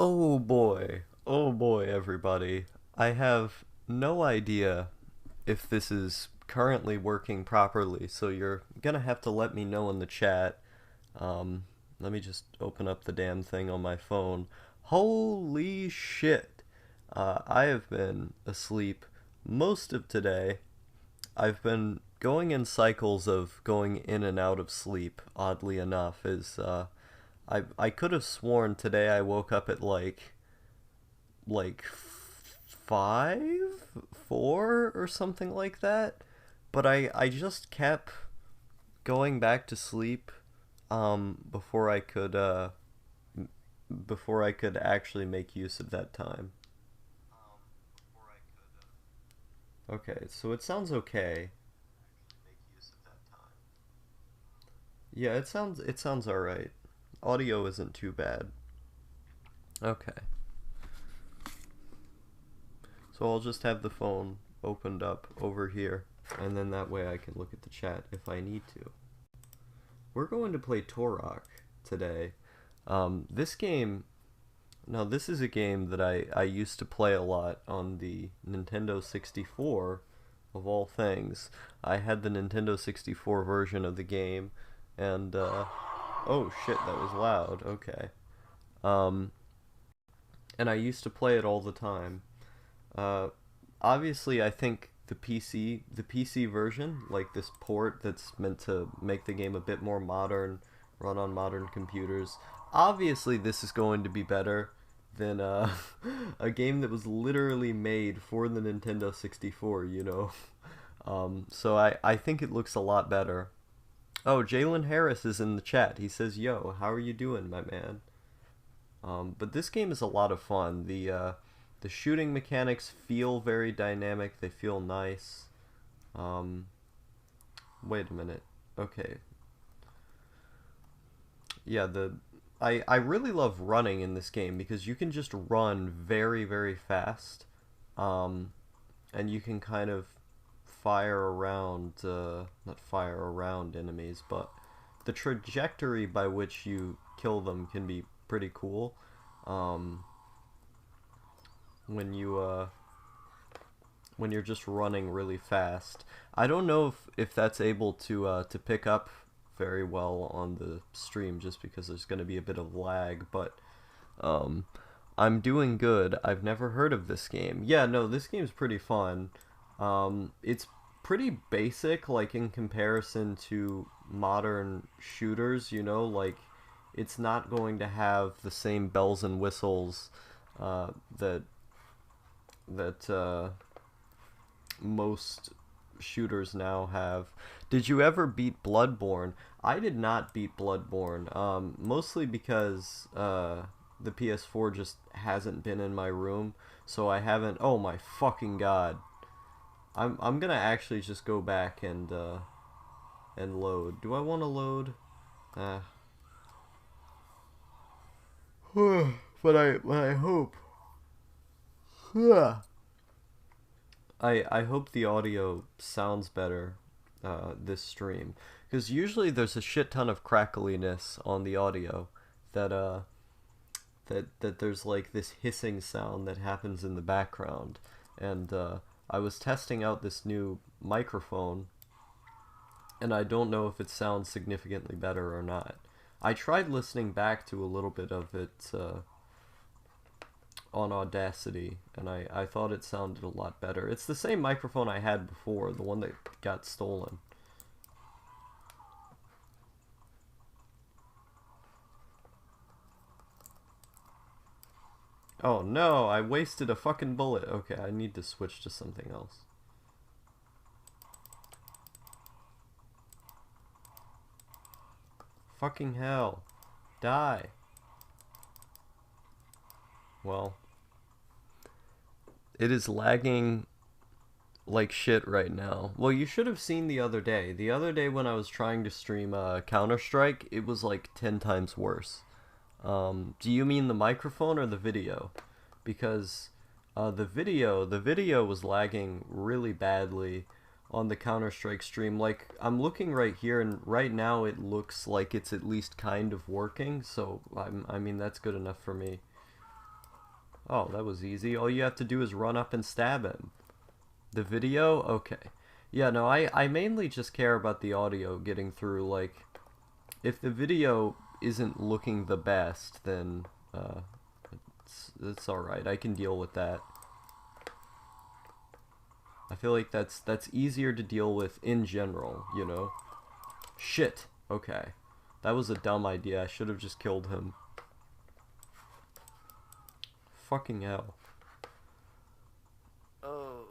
Oh boy, everybody. I have no idea if this is currently working properly, so you're gonna have to let me know in the chat. Um, Let me just open up the damn thing on my phone. Holy shit! I have been asleep most of today. I've been going in cycles of going in and out of sleep, oddly enough, I could have sworn today I woke up at like five, four, or something like that. But I just kept going back to sleep before before I could actually make use of that time. Okay, so it sounds okay. Yeah, it sounds all right. Audio isn't too bad. Okay. So I'll just have the phone opened up over here, and then that way I can look at the chat if I need to. We're going to play Turok today. This game, now this is a game that I used to play a lot on the Nintendo 64, of all things. I had the Nintendo 64 version of the game, and, oh shit, that was loud, okay. Um, and I used to play it all the time. Uh, Obviously, I think the PC version, like this port that's meant to make the game a bit more modern, run on modern computers. Obviously, this is going to be better than a game that was literally made for the Nintendo 64, you know. So I think it looks a lot better. Oh, Jalen Harris is in the chat. He says, "Yo, how are you doing, my man?" But this game is a lot of fun. The shooting mechanics feel very dynamic. They feel nice. Um, Wait a minute. Okay. Yeah, I really love running in this game because you can just run very, very fast. Um, and you can kind of fire around, not fire around enemies, but the trajectory by which you kill them can be pretty cool. Um, when you when you're just running really fast. I don't know if that's able to pick up very well on the stream just because there's going to be a bit of lag, but um, I'm doing good. I've never heard of this game. Yeah, no, this game's pretty fun. It's pretty basic, like in comparison to modern shooters, you know, like it's not going to have the same bells and whistles uh, that that most shooters now have. Did you ever beat Bloodborne? I did not beat Bloodborne, mostly because the PS4 just hasn't been in my room, so I haven't. Oh my fucking god! I'm gonna actually just go back and load. Do I want to load? Uh, but I hope. I hope the audio sounds better this stream because usually there's a shit ton of crackliness on the audio that that there's like this hissing sound that happens in the background, and I was testing out this new microphone and I don't know if it sounds significantly better or not. I tried listening back to a little bit of it on Audacity, and I thought it sounded a lot better. It's the same microphone I had before, the one that got stolen. Oh no, I wasted a fucking bullet. Okay, I need to switch to something else. Fucking hell. Die. Well, it is lagging like shit right now. Well, you should have seen the other day. The other day when I was trying to stream Counter-Strike, it was like 10 times worse. Do you mean the microphone or the video? Because the video was lagging really badly on the Counter-Strike stream. Like, I'm looking right here, and right now it looks like it's at least kind of working, so I mean, that's good enough for me. Oh, that was easy. All you have to do is run up and stab him. The video? Okay. Yeah, no, I mainly just care about the audio getting through. Like, if the video isn't looking the best, then it's alright. I can deal with that. I feel like that's easier to deal with in general, you know? Shit. Okay. That was a dumb idea. I should have just killed him. Fucking hell. Oh.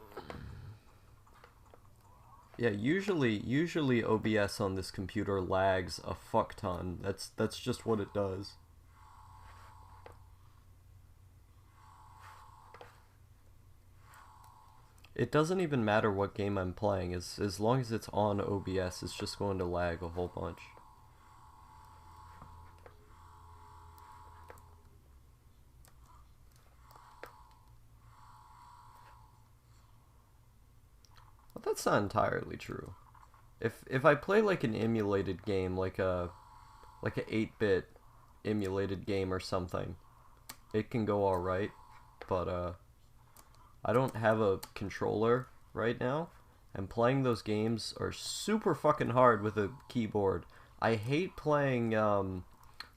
Yeah, usually OBS on this computer lags a fuck ton. That's just what it does. It doesn't even matter what game I'm playing, as long as it's on OBS, it's just going to lag a whole bunch. But that's not entirely true. If I play like an emulated game, like a 8-bit emulated game or something, it can go alright, but I don't have a controller right now, and playing those games are super fucking hard with a keyboard. I hate playing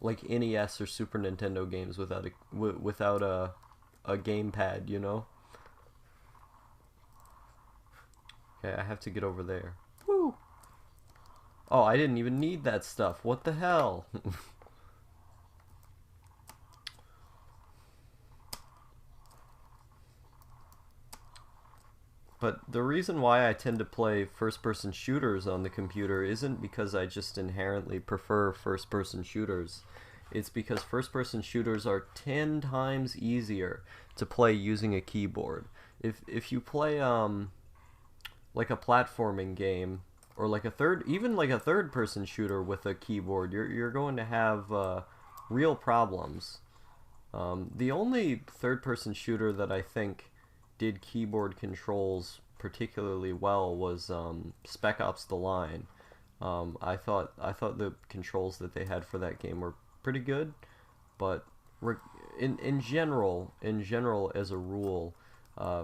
like NES or Super Nintendo games without a gamepad, you know? Okay, I have to get over there. Woo! Oh, I didn't even need that stuff. What the hell? But the reason why I tend to play first-person shooters on the computer isn't because I just inherently prefer first-person shooters. It's because first-person shooters are 10 times easier to play using a keyboard. If you play like a platforming game or like even like a third-person shooter with a keyboard, you're going to have real problems. The only third-person shooter that I think did keyboard controls particularly well was Spec Ops: The Line. I thought the controls that they had for that game were pretty good, but in general as a rule,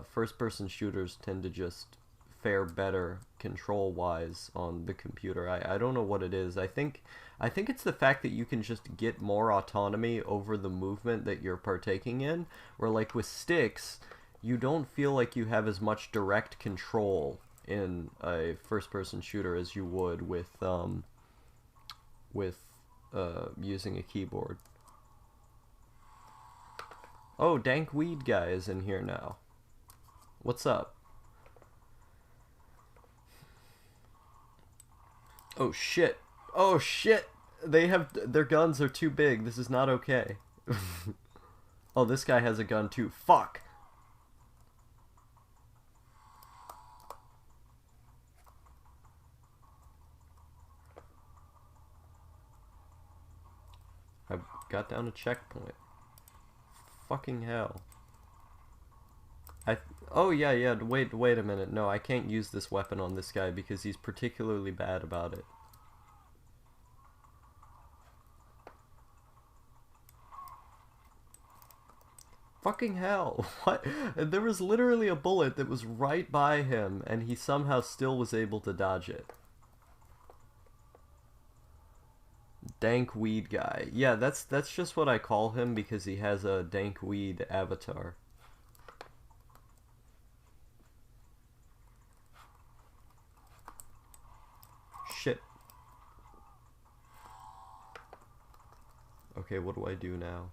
first-person shooters tend to just fare better control-wise on the computer. I don't know what it is. I think it's the fact that you can just get more autonomy over the movement that you're partaking in, where like with sticks, you don't feel like you have as much direct control in a first-person shooter as you would with using a keyboard. Oh, Dank Weed Guy is in here now. What's up? Oh shit. Oh shit. Their guns are too big. This is not okay. Oh, this guy has a gun too. Fuck. I got down a checkpoint. Fucking hell. Oh yeah, wait a minute. No, I can't use this weapon on this guy because he's particularly bad about it. Fucking hell. What? There was literally a bullet that was right by him and he somehow still was able to dodge it. Dank Weed Guy. Yeah, that's just what I call him because he has a dank weed avatar. Shit. Okay, what do I do now?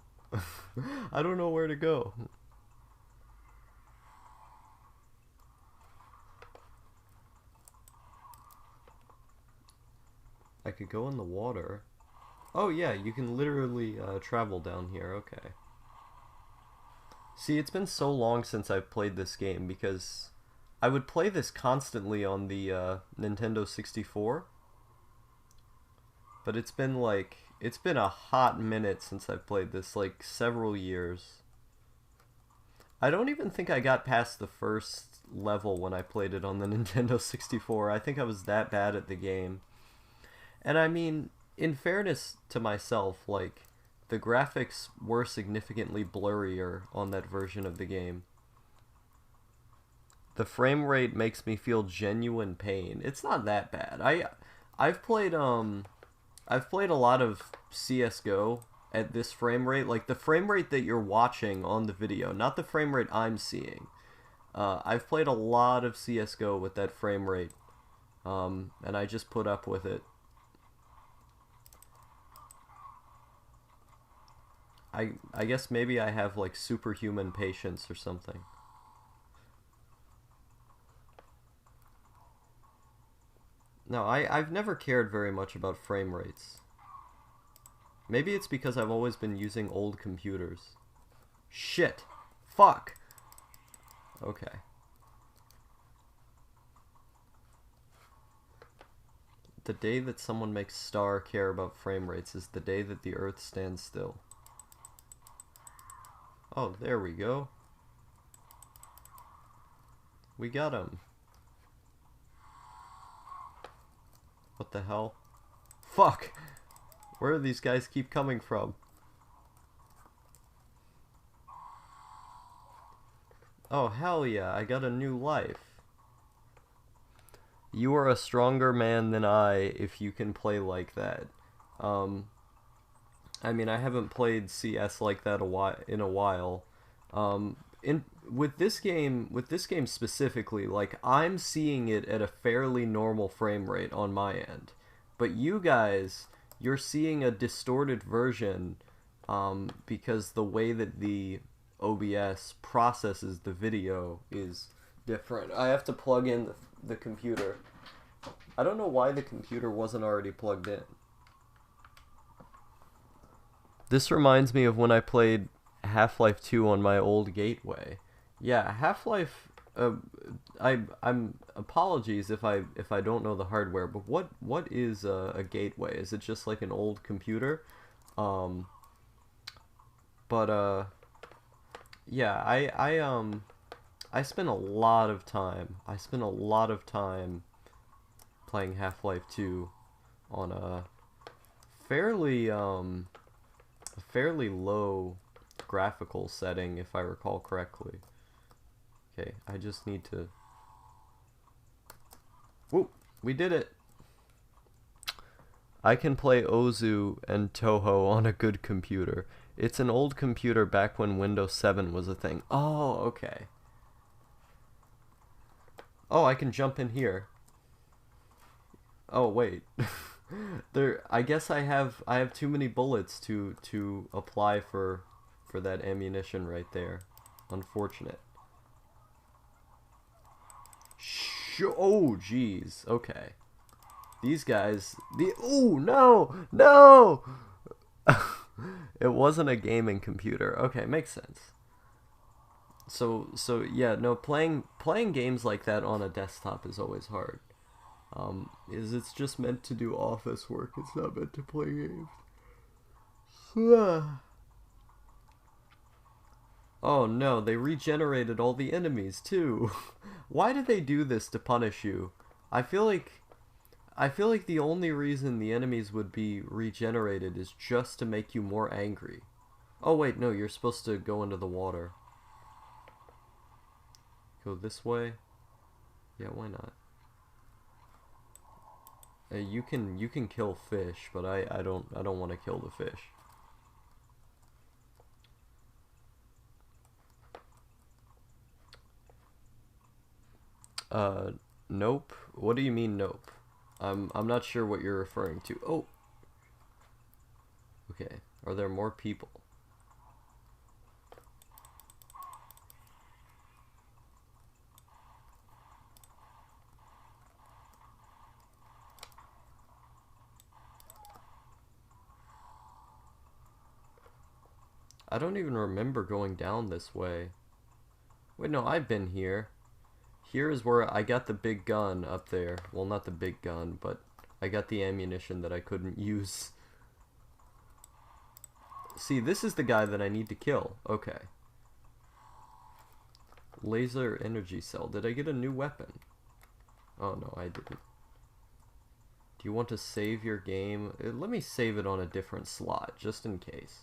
I don't know where to go. I could go in the water. Oh yeah, you can literally travel down here, okay. See, it's been so long since I've played this game because I would play this constantly on the Nintendo 64. But it's been a hot minute since I've played this, like several years. I don't even think I got past the first level when I played it on the Nintendo 64. I think I was that bad at the game. And I mean, in fairness to myself, like, the graphics were significantly blurrier on that version of the game. The frame rate makes me feel genuine pain. It's not that bad. I've played I've played a lot of CS:GO at this frame rate, like the frame rate that you're watching on the video, not the frame rate I'm seeing. I've played a lot of CS:GO with that frame rate, and I just put up with it. I guess maybe I have like superhuman patience or something. No, I've never cared very much about frame rates. Maybe it's because I've always been using old computers. Shit. Fuck. Okay. The day that someone makes Star care about frame rates is the day that the Earth stands still. Oh, there we go. We got him. What the hell? Fuck! Where do these guys keep coming from? Oh, hell yeah, I got a new life. You are a stronger man than I if you can play like that. I mean, I haven't played CS like that in a while. With this game specifically, like I'm seeing it at a fairly normal frame rate on my end, but you guys, you're seeing a distorted version, because the way that the OBS processes the video is different. I have to plug in the computer. I don't know why the computer wasn't already plugged in. This reminds me of when I played Half-Life 2 on my old gateway. Yeah, Half-Life. I'm apologies if I don't know the hardware, but what is a gateway? Is it just like an old computer? Yeah, I spent a lot of time. I spent a lot of time playing Half-Life 2 on a fairly low graphical setting, if I recall correctly. Okay, I just need to... Whoop! We did it! I can play Ozu and Toho on a good computer. It's an old computer back when Windows 7 was a thing. Oh, okay. Oh, I can jump in here. Oh, wait. I guess I have too many bullets to apply for that ammunition right there. Unfortunate. Oh, jeez. Okay. These guys. Oh no, no. It wasn't a gaming computer. Okay, makes sense. So yeah, no, playing games like that on a desktop is always hard. It's just meant to do office work. It's not meant to play games. Oh no, they regenerated all the enemies too. Why did they do this to punish you? I feel like the only reason the enemies would be regenerated is just to make you more angry. Oh wait, no, you're supposed to go into the water. Go this way? Yeah, why not? You can kill fish, but I don't want to kill the fish. Nope. What do you mean nope? I'm not sure what you're referring to. Oh. Okay. Are there more people? I don't even remember going down this way. Wait, no, I've been here. Here is where I got the big gun up there. Well, not the big gun, but I got the ammunition that I couldn't use. See, this is the guy that I need to kill. Okay. Laser energy cell. Did I get a new weapon? Oh, no, I didn't. Do you want to save your game? Let me save it on a different slot, just in case.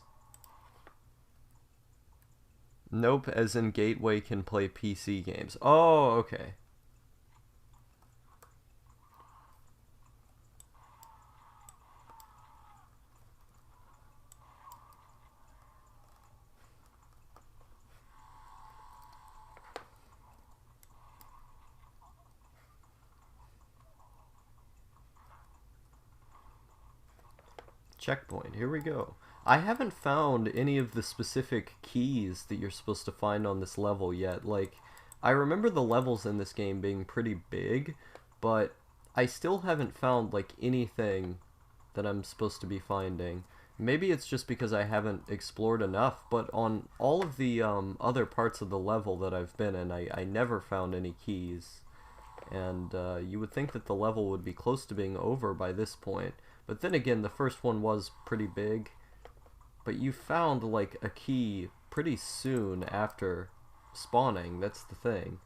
Nope, as in Gateway can play PC games. Oh, okay. Checkpoint. Here we go. I haven't found any of the specific keys that you're supposed to find on this level yet. Like, I remember the levels in this game being pretty big, but I still haven't found, like, anything that I'm supposed to be finding. Maybe it's just because I haven't explored enough, but on all of the other parts of the level that I've been in, I never found any keys. And you would think that the level would be close to being over by this point. But then again, the first one was pretty big. But you found, like, a key pretty soon after spawning. That's the thing.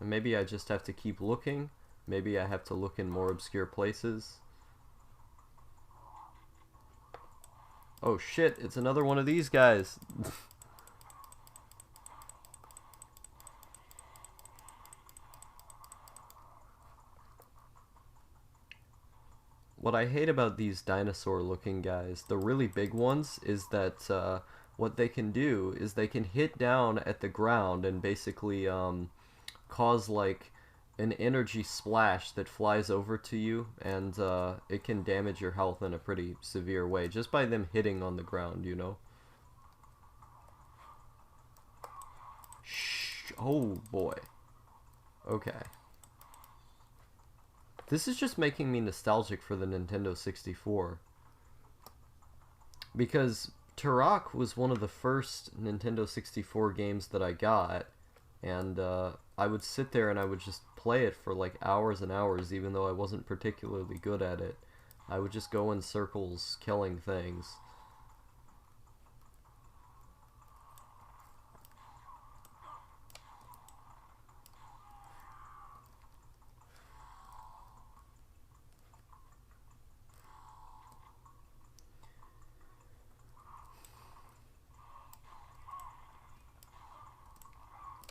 And maybe I just have to keep looking. Maybe I have to look in more obscure places. Oh shit, it's another one of these guys. What I hate about these dinosaur-looking guys, the really big ones, is that what they can do is they can hit down at the ground and basically cause like an energy splash that flies over to you, and it can damage your health in a pretty severe way just by them hitting on the ground, you know? Shh. Oh boy. Okay. This is just making me nostalgic for the Nintendo 64. Because Turok was one of the first Nintendo 64 games that I got, and I would sit there and I would just play it for like hours and hours, even though I wasn't particularly good at it. I would just go in circles killing things.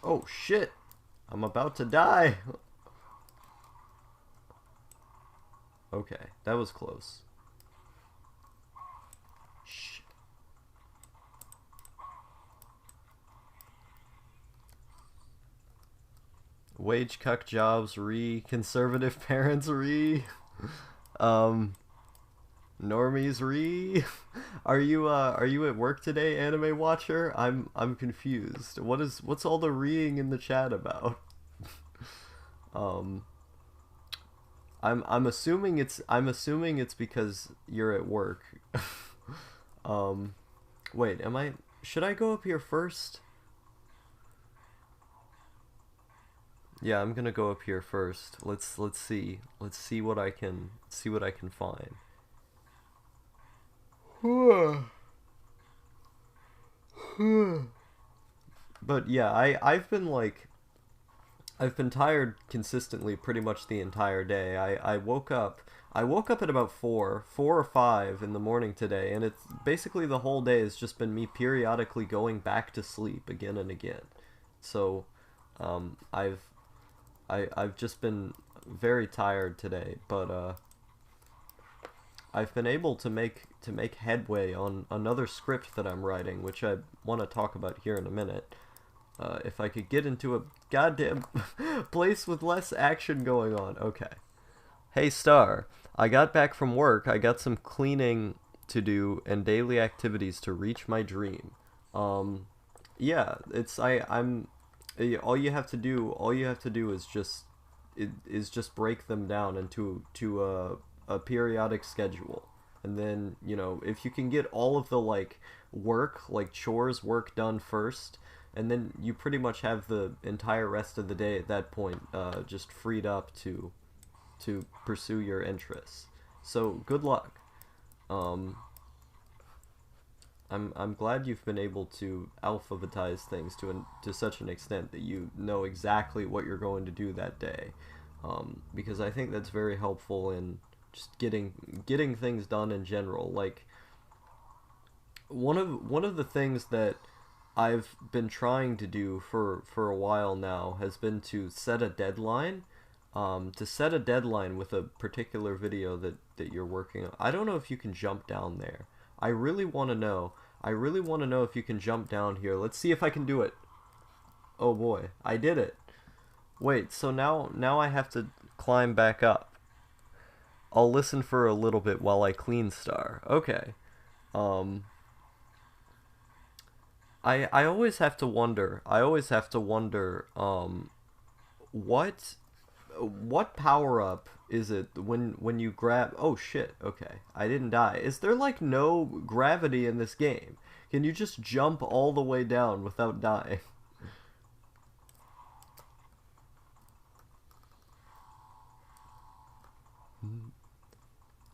Oh shit! I'm about to die! Okay, that was close. Shh. Wage cuck jobs conservative parents um normies are you at work today, anime watcher? I'm confused. What's all the reeing in the chat about? um I'm assuming it's because you're at work. um Wait, should I go up here first? Yeah, I'm gonna go up here first. Let's see. Let's see what I can find. But yeah, I've been tired consistently pretty much the entire day. I woke up at about 4 or 5 in the morning today, and it's basically the whole day has just been me periodically going back to sleep again and again. So, um, I've I've just been very tired today, but I've been able to make headway on another script that I'm writing, which I want to talk about here in a minute. If I could get into a goddamn place with less action going on. Okay. Hey Star, I got back from work. I got some cleaning to do and daily activities to reach my dream. Um, yeah, all you have to do is just break them down into a periodic schedule. And then, you know, if you can get all of the like chores work done first, and then you pretty much have the entire rest of the day at that point just freed up to pursue your interests. So good luck. Um, I'm glad you've been able to alphabetize things to such an extent that you know exactly what you're going to do that day, because I think that's very helpful in just getting things done in general. Like one of the things that I've been trying to do for a while now has been to set a deadline. To set a deadline with a particular video that you're working on. I don't know if you can jump down there. I really want to know. I really want to know if you can jump down here. Let's see if I can do it. Oh boy, I did it. Wait, so now I have to climb back up. I'll listen for a little bit while I clean star. Okay. I always have to wonder. What power up is it when you grab? Oh shit. Okay. I didn't die. Is there like no gravity in this game? Can you just jump all the way down without dying?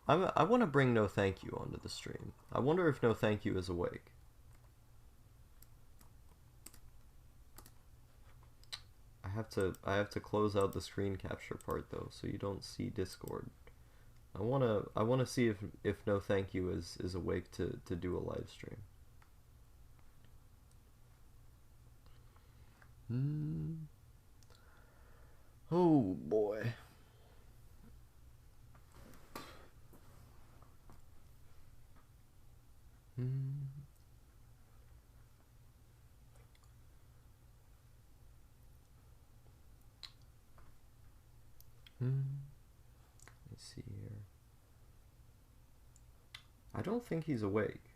I want to bring No Thank You onto the stream. I wonder if No Thank You is awake. I have to close out the screen capture part though, so you don't see Discord. I wanna see if No Thank You is awake to do a live stream. Oh boy. Let's see here. I don't think he's awake.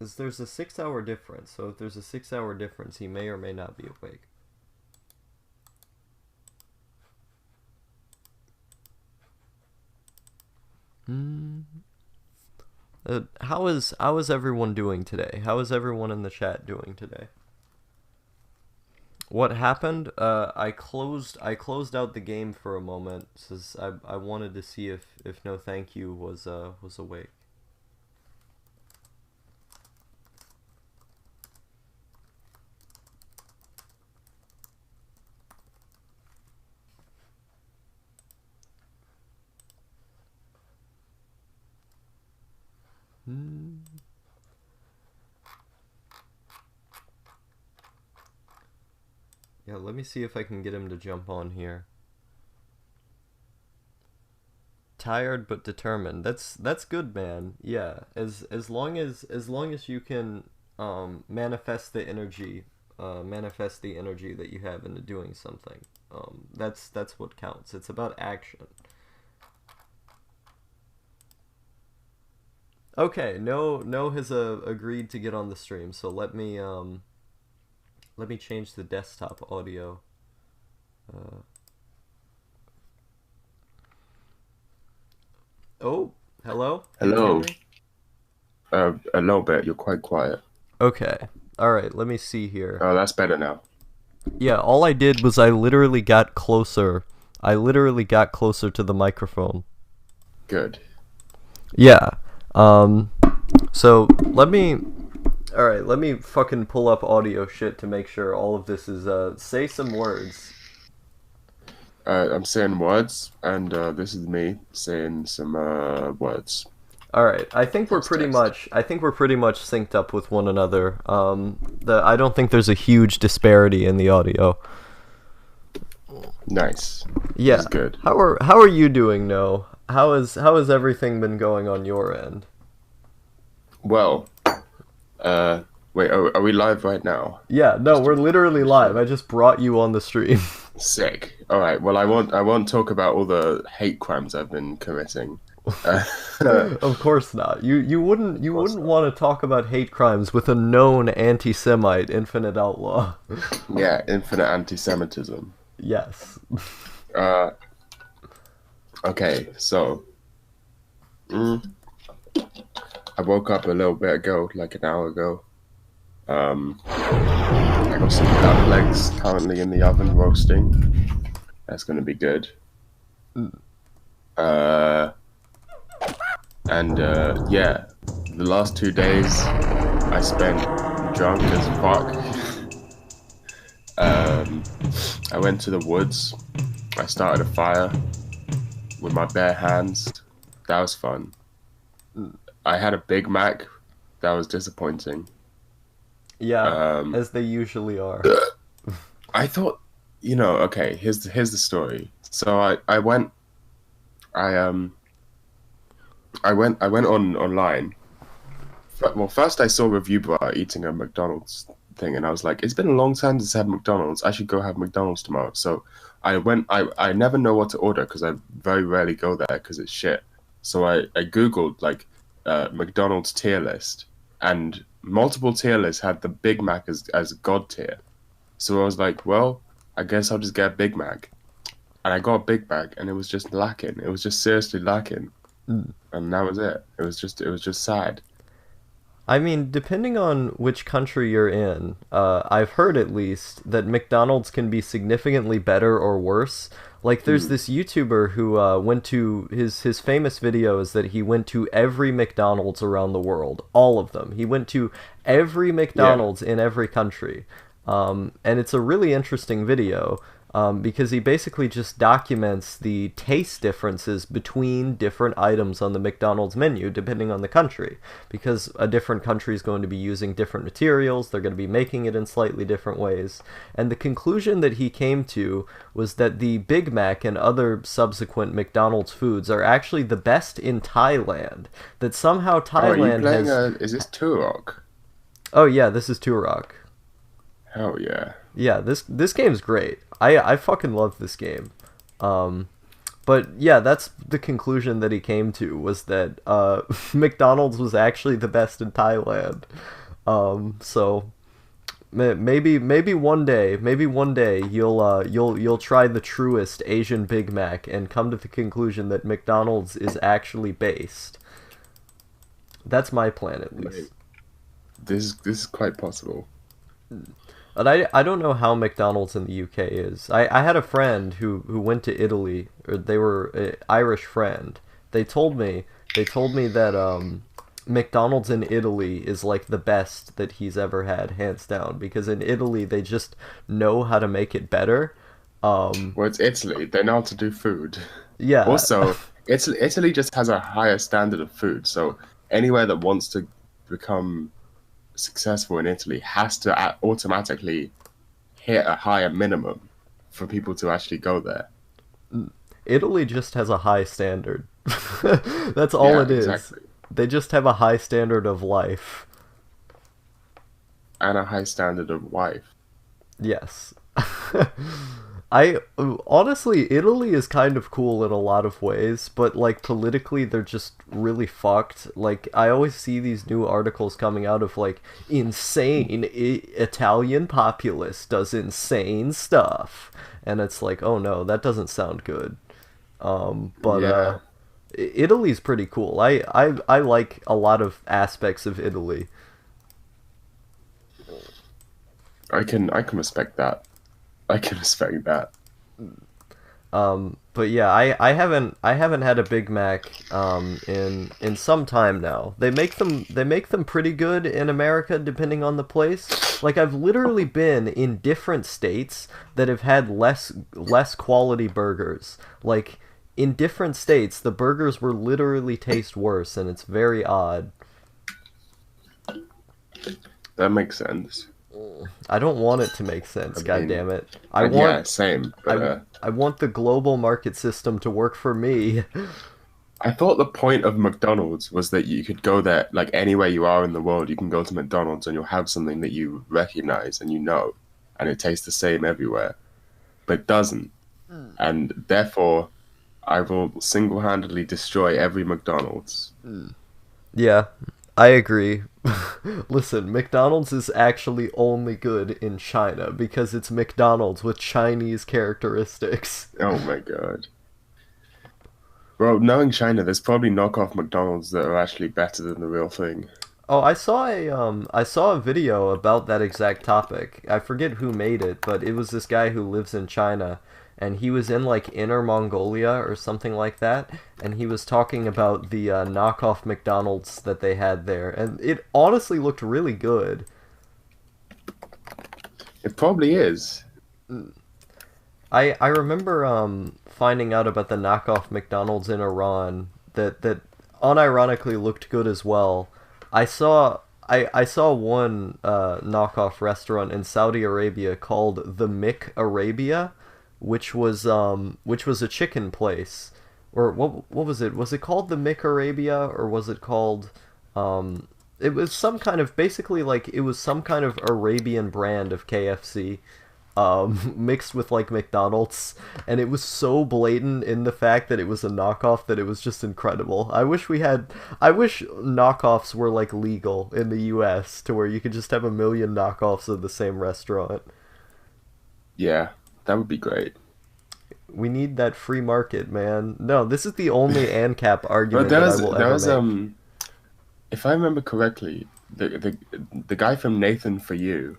There's a 6-hour difference, so if there's a 6-hour difference, he may or may not be awake. How is everyone doing today? How is everyone in the chat doing today? What happened? I closed out the game for a moment since I wanted to see if No Thank You was awake. Yeah, let me see if I can get him to jump on here. Tired but determined. That's good, man. Yeah, as long as you can manifest the energy that you have into doing something. That's what counts. It's about action. Okay, no has agreed to get on the stream, so let me change the desktop audio. Oh, hello? Hello. A little bit. You're quite quiet. Okay. All right, let me see here. Oh, that's better now. Yeah, all I did was I literally got closer. I literally got closer to the microphone. Good. Yeah. So let me fucking pull up audio shit to make sure all of this is say some words. I'm saying words, and this is me saying some words. All right, I think we're pretty much synced up with one another. I don't think there's a huge disparity in the audio. Nice. Yeah. This is good. How are you doing, No? How has everything been going on your end? Well, wait, are we live right now? Yeah, no, we're literally live. I just brought you on the stream. Sick. All right. Well, I won't talk about all the hate crimes I've been committing. Of course not. You wouldn't want to talk about hate crimes with a known anti-Semite, Infinite Outlaw. Yeah, infinite anti-Semitism. Yes. Okay, so I woke up a little bit ago, like an hour ago. I got some duck legs currently in the oven roasting. That's gonna be good. Yeah, the last 2 days I spent drunk as fuck. I went to the woods. I started a fire with my bare hands. That was fun. I had a Big Mac. That was disappointing. Yeah, Um, as they usually are. I thought, okay, here's the story. So I I went on online. Well, first I saw a review about eating a McDonald's thing, and I was like, it's been a long time since I had McDonald's. I should go have McDonald's tomorrow. So I went. I never know what to order because I very rarely go there because it's shit. So I googled like McDonald's tier list, and multiple tier lists had the Big Mac as God tier. So I was like, well, I guess I'll just get a Big Mac. And I got a Big Mac, and it was just lacking. It was just seriously lacking, and that was it. It was just sad. I mean, depending on which country you're in, I've heard at least that McDonald's can be significantly better or worse. Like, there's Mm, this YouTuber who went to his famous video is that he went to every McDonald's around the world, all of them. He went to every yeah. McDonald's in every country, and it's a really interesting video. Because he basically just documents the taste differences between different items on the McDonald's menu depending on the country. Because a different country is going to be using different materials, they're going to be making it in slightly different ways. And the conclusion that he came to was that the Big Mac and other subsequent McDonald's foods are actually the best in Thailand. That somehow Oh, are you Thailand playing has. is this Turok? Oh, yeah, this is Turok. Hell yeah. Yeah, this game's great. I fucking love this game. Um, but yeah, that's the conclusion that he came to was that McDonald's was actually the best in Thailand. So maybe one day you'll try the truest Asian Big Mac and come to the conclusion that McDonald's is actually based. That's my plan at Mate, least. this is quite possible. But I don't know how McDonald's in the UK is. I had a friend who went to Italy, or they were an Irish friend. They told me that McDonald's in Italy is like the best that he's ever had, hands down. Because in Italy they just know how to make it better. Um, Well, it's Italy. They know how to do food. yeah, Also, Italy just has a higher standard of food. So anywhere that wants to become successful in Italy has to automatically hit a higher minimum for people to actually go there. Italy just has a high standard. That's all Yeah, it is. exactly. They just have a high standard of life. And a high standard of wife. Yes. I honestly, Italy is kind of cool in a lot of ways, but like politically, they're just really fucked. Like I always see these new articles coming out of like insane Italian populace does insane stuff, and it's like, oh no, that doesn't sound good. But Yeah, Italy's pretty cool. I like a lot of aspects of Italy. I can respect that. I can respect that. But yeah, I haven't had a Big Mac in some time now. They make them pretty good in America depending on the place. Like I've literally been in different states that have had less quality burgers. Like in different states the burgers were literally taste worse and it's very odd. That makes sense. I don't want it to make I sense, god mean, damn it. yeah, same. But I want the global market system to work for me. I thought the point of McDonald's was that you could go there, like anywhere you are in the world, you can go to McDonald's and you'll have something that you recognize and you know, and it tastes the same everywhere, but it doesn't. And therefore, I will single-handedly destroy every McDonald's. Yeah, I agree. Listen, McDonald's is actually only good in China because it's McDonald's with Chinese characteristics. Oh my God. Bro, knowing China, there's probably knockoff McDonald's that are actually better than the real thing. Oh, I saw a video about that exact topic. I forget who made it, but it was this guy who lives in China and he was in like Inner Mongolia or something like that and he was talking about the knockoff McDonald's that they had there and it honestly looked really good. It probably is. I remember finding out about the knockoff McDonald's in Iran that unironically looked good as well. I saw I saw one knockoff restaurant in Saudi Arabia called the Mick Arabia, which was a chicken place, or what was it? Was it called the Mick Arabia, or was it called it was some kind of basically like it was some kind of Arabian brand of KFC mixed with like McDonald's, and it was so blatant in the fact that it was a knockoff that it was just incredible. I wish knockoffs were like legal in the US to where you could just have a million knockoffs of the same restaurant. Yeah, that would be great. We need that free market, man. No, this is the only ANCAP But argument that I will there ever was make. if I remember correctly, the guy from Nathan for You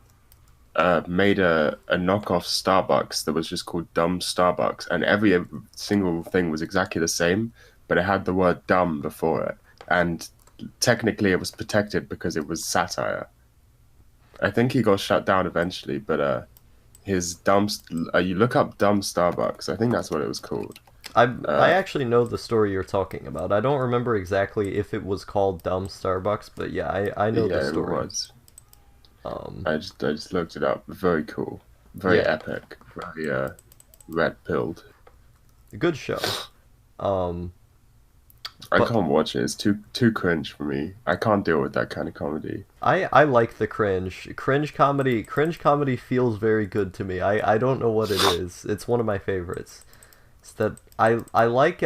made a knockoff Starbucks that was just called Dumb Starbucks, and every single thing was exactly the same, but it had the word dumb before it. And technically, it was protected because it was satire. I think he got shut down eventually, but his you look up Dumb Starbucks. I think that's what it was called. I actually know the story you're talking about. I don't remember exactly if it was called Dumb Starbucks, but yeah, I know the Yeah, it story. was. Um, I just looked it up. Very cool. Very yeah, epic. Very red pilled. good show. Um, I but can't watch it. It's too cringe for me. I can't deal with that kind of comedy. I like the cringe. Cringe comedy feels very good to me. I don't know what it is. It's one of my favorites. It's that I like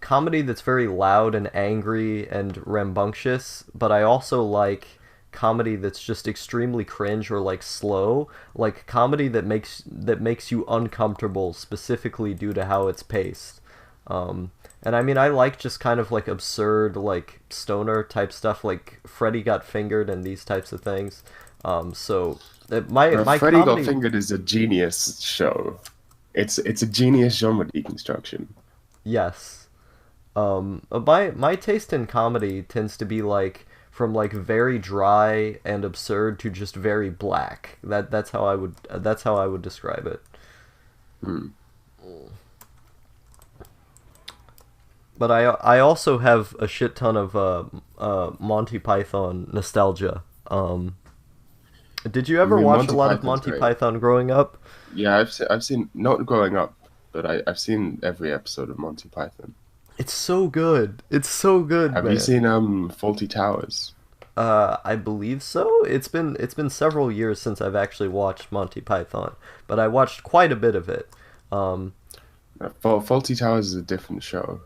comedy that's very loud and angry and rambunctious, but I also like comedy that's just extremely cringe or like slow, like comedy that makes you uncomfortable specifically due to how it's paced. And I mean, I like just kind of like absurd, like stoner type stuff, like Freddy Got Fingered and these types of things. So my Freddy Got comedy, Fingered is a genius show. It's a genius genre deconstruction. yes. My taste in comedy tends to be like from like very dry and absurd to just very black. That's how I would describe it. Hmm. But I also have a shit ton of Monty Python nostalgia. Did you I ever mean, watch a Monty lot of Python's Monty great. Python growing up? Yeah, I've seen not growing up, but I've seen every episode of Monty Python. It's so good. It's so good, Have you man. seen Faulty Towers? I believe so. It's been several years since I've actually watched Monty Python, but I watched quite a bit of it. Um, Faulty Towers is a different show.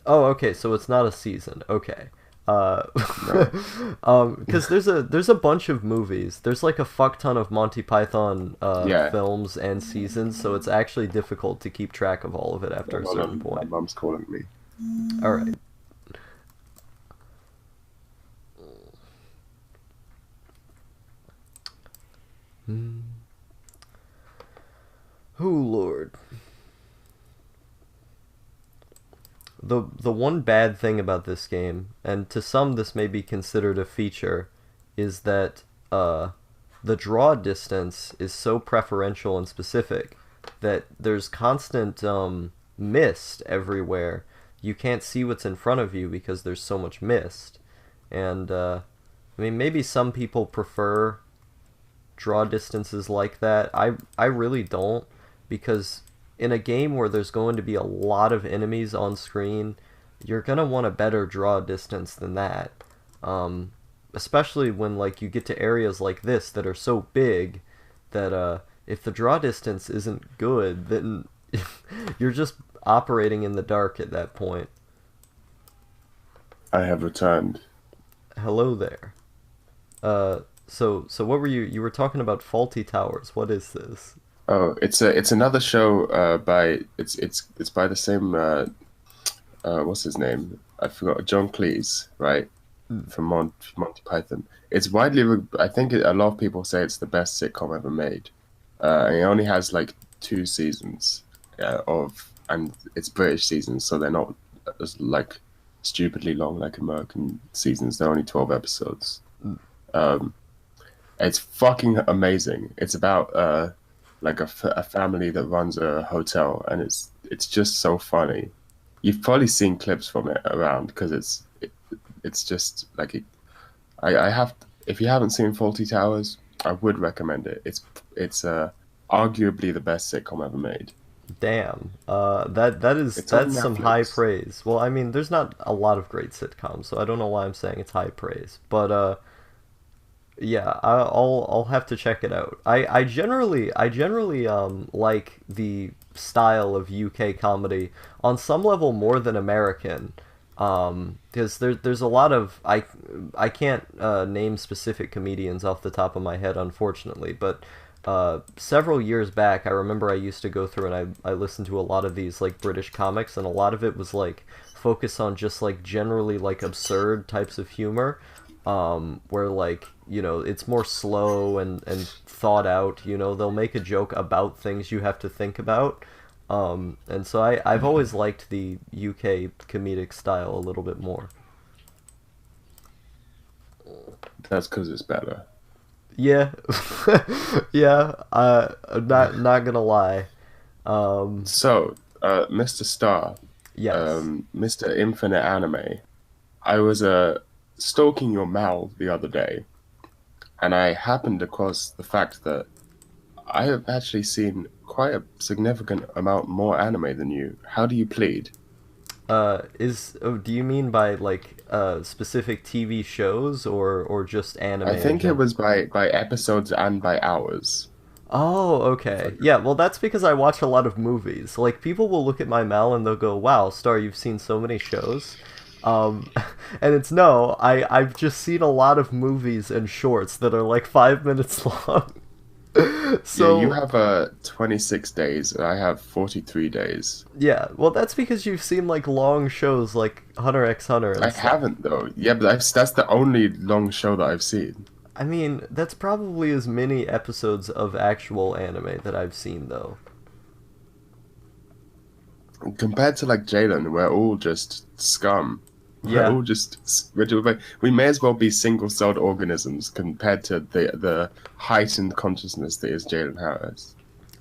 oh, okay, so it's not a season. Okay. Uh, No. because there's a bunch of movies. There's like a fuck ton of Monty Python Yeah. films and seasons, so it's actually difficult to keep track of all of it after a Hold certain on, my point. mum's calling me. All right. Hmm. Oh Lord. The one bad thing about this game, and to some this may be considered a feature, is that the draw distance is so preferential and specific that there's constant mist everywhere. You can't see what's in front of you because there's so much mist. And I mean, maybe some people prefer draw distances like that. I really don't, because in a game where there's going to be a lot of enemies on screen, you're gonna want a better draw distance than that. Um, Especially when like you get to areas like this that are so big that if the draw distance isn't good, then you're just operating in the dark at that point. I have returned. Hello there. So what were you were talking about Faulty Towers. What is this? Oh, it's another show by it's by the same what's his name? I forgot. John Cleese, right? From Monty Python. It's I think a lot of people say it's the best sitcom ever made. And it only has like 2 seasons and it's British seasons, so they're not as like stupidly long like American seasons. They're only 12 episodes. Um, it's fucking amazing. It's about like a family that runs a hotel, and it's just so funny. You've probably seen clips from it around because it's just like I have. If you haven't seen Faulty Towers, I would recommend it. It's arguably the best sitcom ever made. Damn. That is It's on that's some high Netflix. praise. Well, I mean, there's not a lot of great sitcoms, so I don't know why I'm saying it's high praise. But yeah, I'll have to check it out. I generally like the style of UK comedy on some level more than American. Because there's a lot of I can't name specific comedians off the top of my head, unfortunately, but several years back, I remember I used to go through and I listened to a lot of these like British comics, and a lot of it was like focused on just like generally like absurd types of humor, where like it's more slow and thought out. They'll make a joke about things you have to think about. And so I've always liked the UK comedic style a little bit more. That's because it's better. Yeah, yeah. Not gonna lie. Um, So, Mr. Star, yes. Mr. Infinite Anime, I was stalking your Mal the other day, and I happened across the fact that I have actually seen quite a significant amount more anime than you. How do you plead? Do you mean by like specific TV shows or just anime I in think it general? was by episodes and by hours. Oh, If I okay. could. Yeah, well, that's because I watch a lot of movies. Like, people will look at my mail and they'll go, "Wow, Star, you've seen so many shows." Um, and it's no, I've just seen a lot of movies and shorts that are like 5 minutes long. Yeah, you So, have 26 days, and I have 43 days. yeah, well, that's because you've seen like long shows like Hunter x Hunter I and stuff. haven't though. Yeah, but that's the only long show that I've seen. I mean, that's probably as many episodes of actual anime that I've seen, though. Compared to like Jalen, we're all just scum. We're Yeah, all just we may as well be single-celled organisms compared to the heightened consciousness that is Jalen Harris.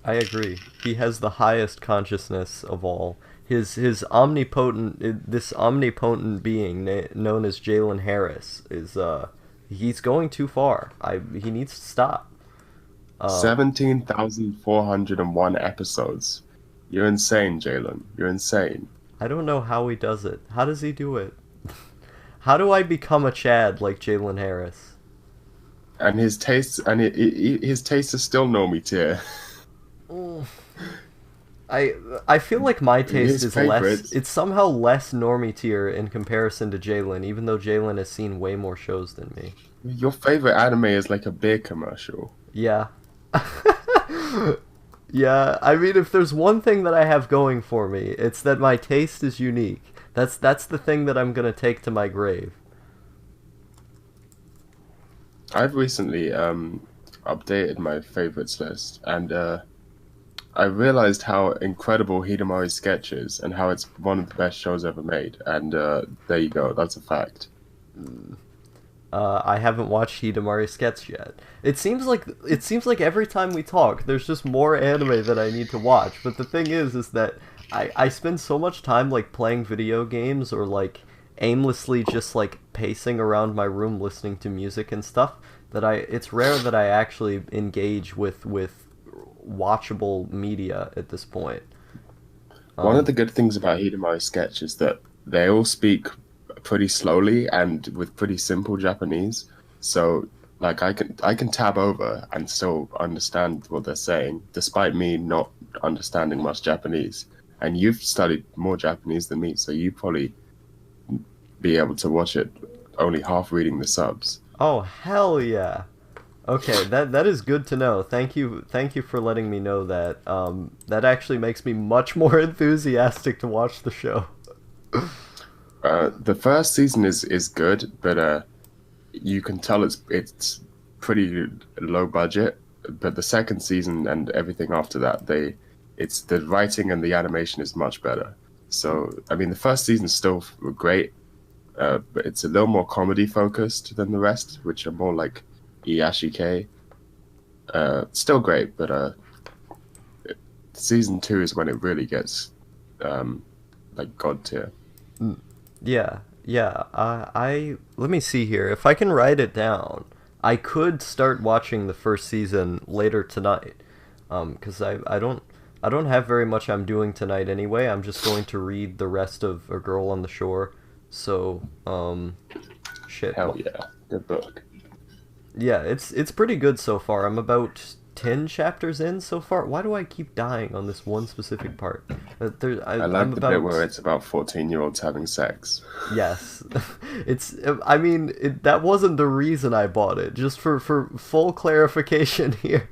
I agree. He has the highest consciousness of all. His omnipotent this omnipotent being known as Jalen Harris is he's going too far. I he needs to stop. Um 17,401 episodes. You're insane, Jalen. You're insane. I don't know how he does it. How does he do it? How do I become a Chad like Jalen Harris? And his taste is still normie tier. Mm. I feel like my taste His is less. favorites. It's somehow less normie tier in comparison to Jalen, even though Jalen has seen way more shows than me. Your favorite anime is like a beer commercial. Yeah. Yeah, I mean, if there's one thing that I have going for me, it's that my taste is unique. That's the thing that I'm gonna take to my grave. I've recently updated my favorites list, and I realized how incredible Hidamari's sketch is and how it's one of the best shows ever made. And there you go, that's a fact. I haven't watched Hidamari sketch yet. It seems like every time we talk, there's just more anime that I need to watch. But the thing is that I spend so much time like playing video games or like aimlessly just like pacing around my room listening to music and stuff that it's rare that I actually engage with watchable media at this point. One of Um, the good things about Hidamari's sketch is that they all speak pretty slowly and with pretty simple Japanese. So like I can tab over and still understand what they're saying, despite me not understanding much Japanese. And you've studied more Japanese than me, so you probably be able to watch it only half reading the subs. oh hell yeah! Okay, that is good to know. Thank you for letting me know that. That actually makes me much more enthusiastic to watch the show. The first season is good, but you can tell it's pretty low budget. But the second season and everything after that, it's the writing and the animation is much better. So I mean, the first season's still great, but it's a little more comedy focused than the rest, which are more like Iyashike. Still great, but season two is when it really gets um, like god tier. Mm. Yeah, Yeah, let me see here. If I can write it down, I could start watching the first season later tonight. 'Cause I don't have very much I'm doing tonight anyway. I'm just going to read the rest of A Girl on the Shore. So, shit. Hell yeah, good book. Yeah, it's pretty good so far. I'm about 10 chapters in so far. Why do I keep dying on this one specific part? I I'm like the bit about where it's about 14-year-olds having sex. Yes. It's I mean, that wasn't the reason I bought it. Just for full clarification here.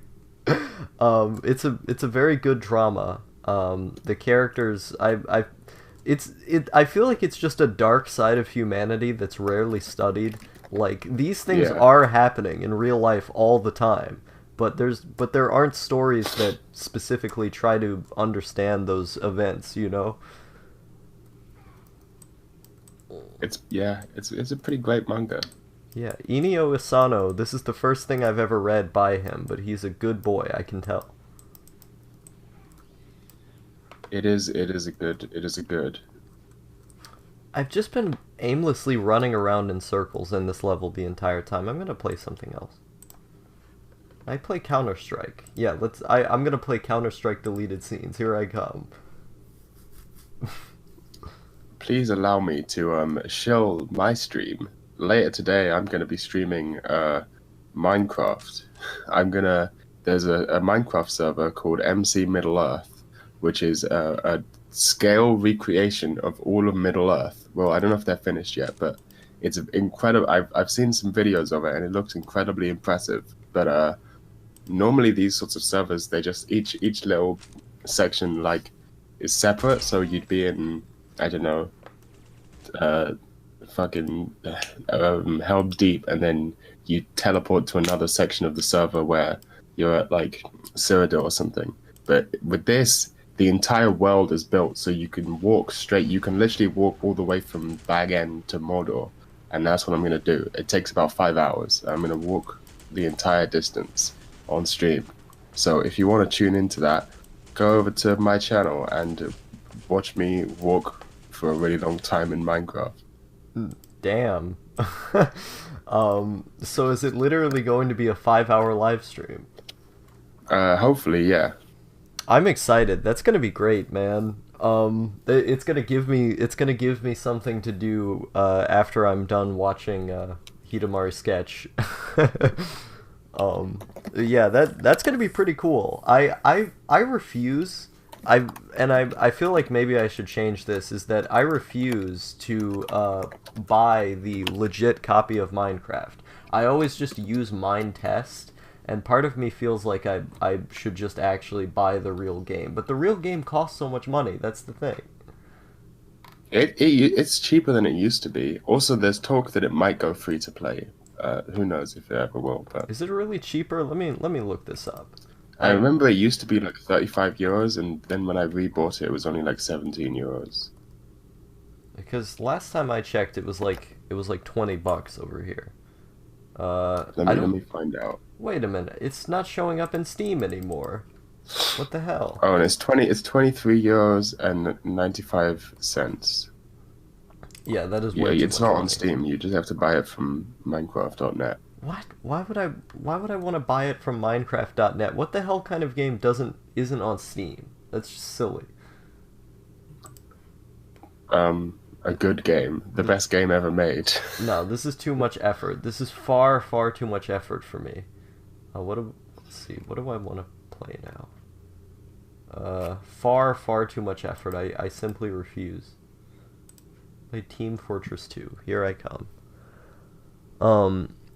It's a very good drama. The characters I feel like it's just a dark side of humanity that's rarely studied. Like these things Yeah. are happening in real life all the time, but there aren't stories that specifically try to understand those events, you know? It's a pretty great manga. Yeah, Inio Asano, this is the first thing I've ever read by him, but he's a good boy, I can tell. It is a good. I've just been aimlessly running around in circles in this level the entire time. I'm gonna play something else. I play Counter-Strike. Yeah, I'm gonna play Counter-Strike deleted scenes. Here I come. Please allow me to shill my stream. Later today I'm gonna be streaming Minecraft. There's a Minecraft server called MC Middle Earth, which is a scale recreation of all of Middle Earth. Well, I don't know if they're finished yet, but it's incredible. I've seen some videos of it and it looks incredibly impressive. But normally these sorts of servers, they just each little section like is separate, so you'd be in, I don't know, fucking Helm Deep, and then you teleport to another section of the server where you're at like Cyrodiil or something. But with this, the entire world is built so you can walk straight. You can literally walk all the way from Bag End to Mordor, and that's what I'm gonna do. It takes about 5 hours. I'm gonna walk the entire distance on stream. So if you want to tune into that, go over to my channel and watch me walk for a really long time in Minecraft. Damn. So is it literally going to be a 5-hour live stream? Hopefully, yeah. I'm excited. That's gonna be great, man. It's gonna give me something to do after I'm done watching Hidamari sketch. Yeah, that's gonna be pretty cool. I refuse. I feel like maybe I should change this. Is that I refuse to buy the legit copy of Minecraft. I always just use Minetest, and part of me feels like I should just actually buy the real game. But the real game costs so much money. That's the thing. It's cheaper than it used to be. Also, there's talk that it might go free to play. Who knows if it ever will? But Is it really cheaper? Let me look this up. I remember it used to be like 35 euros, and then when I rebought it, it was only like 17 euros. Because last time I checked, it was like $20 over here. Let me find out. Wait a minute, it's not showing up in Steam anymore. What the hell? Oh, and it's 23 euros and 95 cents. Yeah, that is Yeah, way too it's much not money. on Steam. You just have to buy it from Minecraft.net. What? Why would I want to buy it from Minecraft.net? What the hell kind of game isn't on Steam? That's just silly. A good game, the best game ever made. No, this is too much effort. This is far, far too much effort for me. Let's see, what do I want to play now? Far, far too much effort. I simply refuse. Play Team Fortress 2. Here I come.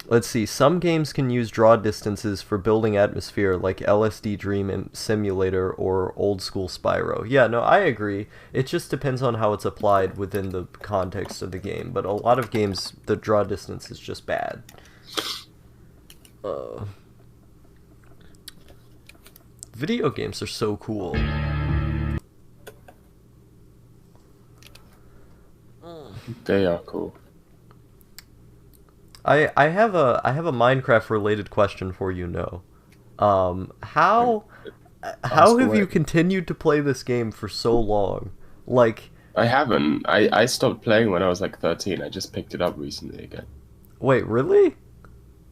Let's see. Some games can use draw distances for building atmosphere, like LSD Dream Simulator or Old School Spyro. Yeah, no, I agree. It just depends on how it's applied within the context of the game. But a lot of games, the draw distance is just bad. Video games are so cool. They are cool. I have a Minecraft related question for you, No. How Ask have you away. continued to play this game for so long? Like I haven't. I stopped playing when I was like 13. I just picked it up recently again. Wait, really?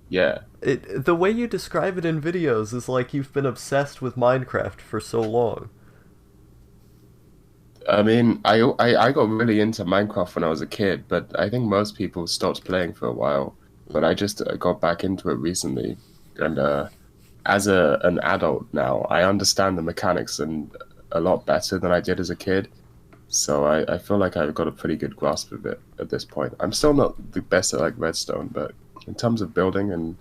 Yeah. The way you describe it in videos is like you've been obsessed with Minecraft for so long. I mean, I got really into Minecraft when I was a kid, but I think most people stopped playing for a while. But I just got back into it recently, and as an adult now, I understand the mechanics and a lot better than I did as a kid. So I feel like I've got a pretty good grasp of it at this point. I'm still not the best at like Redstone, but in terms of building and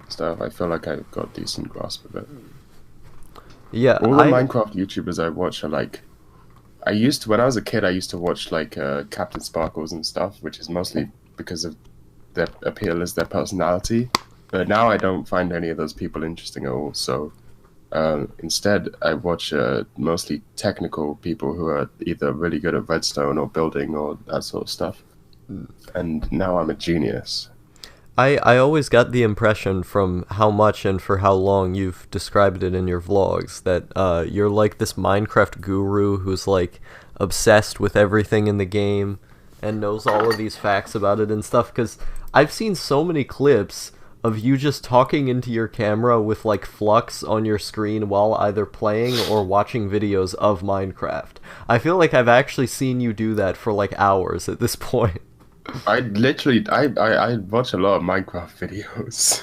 stuff, I feel like I've got a decent grasp of it. Yeah, All the I Minecraft YouTubers I watch are like I used to when I was a kid. I used to watch like Captain Sparkles and stuff, which is mostly because of their appeal as their personality. But now I don't find any of those people interesting at all. So instead, I watch mostly technical people who are either really good at redstone or building or that sort of stuff. And now I'm a genius. I always got the impression from how much and for how long you've described it in your vlogs that you're like this Minecraft guru who's like obsessed with everything in the game and knows all of these facts about it and stuff. Because I've seen so many clips of you just talking into your camera with like flux on your screen while either playing or watching videos of Minecraft. I feel like I've actually seen you do that for like hours at this point. I literally I watch a lot of Minecraft videos.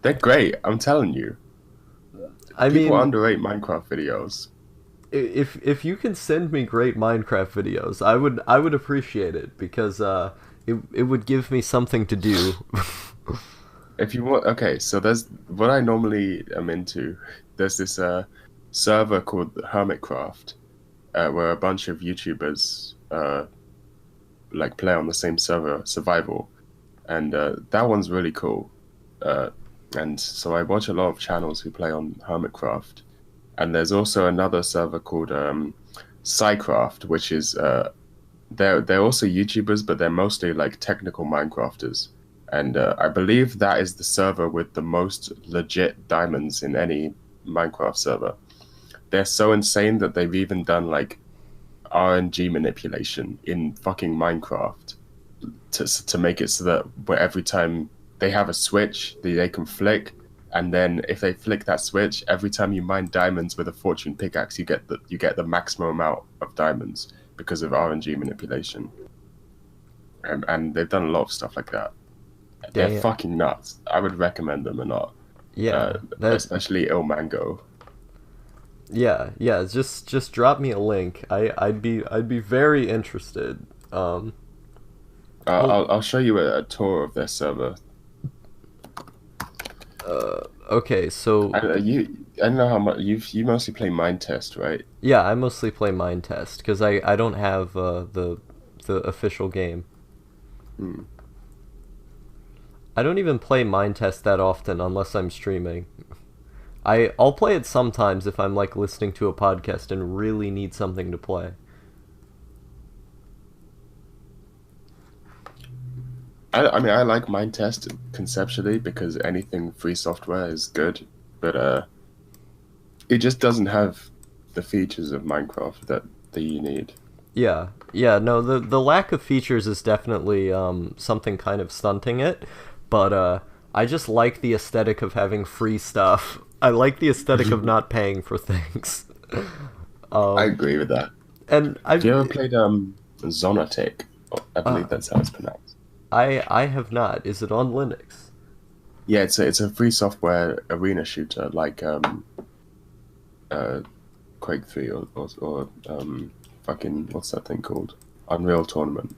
They're great. I'm telling you. I People mean, underrate Minecraft videos. if you can send me great Minecraft videos, I would appreciate it because it would give me something to do. If you want, okay, so there's what I normally am into. There's this server called Hermitcraft, where a bunch of YouTubers like play on the same server, survival, and that one's really cool. Uh, and so I watch a lot of channels who play on Hermitcraft, and there's also another server called Psycraft, which is they're also YouTubers, but they're mostly like technical Minecrafters. And I believe that is the server with the most legit diamonds in any Minecraft server. They're so insane that they've even done like RNG manipulation in fucking Minecraft to make it so that where every time they have a switch, they can flick, and then if they flick that switch, every time you mine diamonds with a fortune pickaxe, you get the maximum amount of diamonds because of RNG manipulation. And they've done a lot of stuff like that. They're Damn. fucking nuts. I would recommend them a lot, Yeah, that especially Il Mango. yeah. Just drop me a link. I'd be very interested. Well, I'll show you a tour of their server. okay, so I don't know how much you mostly play Mind Test, right? yeah, I mostly play Mind Test because I don't have the official game. Hmm. I don't even play Mind Test that often unless I'm streaming. I'll play it sometimes if I'm like listening to a podcast and really need something to play. I mean I like Mind Test conceptually because anything free software is good, but it just doesn't have the features of Minecraft that you need. Yeah, no, the lack of features is definitely something kind of stunting it, but I just like the aesthetic of having free stuff. I like the aesthetic of not paying for things. I Um, agree with that. and Have you I've ever played Zonatic? I uh, believe that's how it's pronounced. I have not. Is it on Linux? Yeah, it's a free software arena shooter like uh Quake 3 or fucking what's that thing called? Unreal Tournament.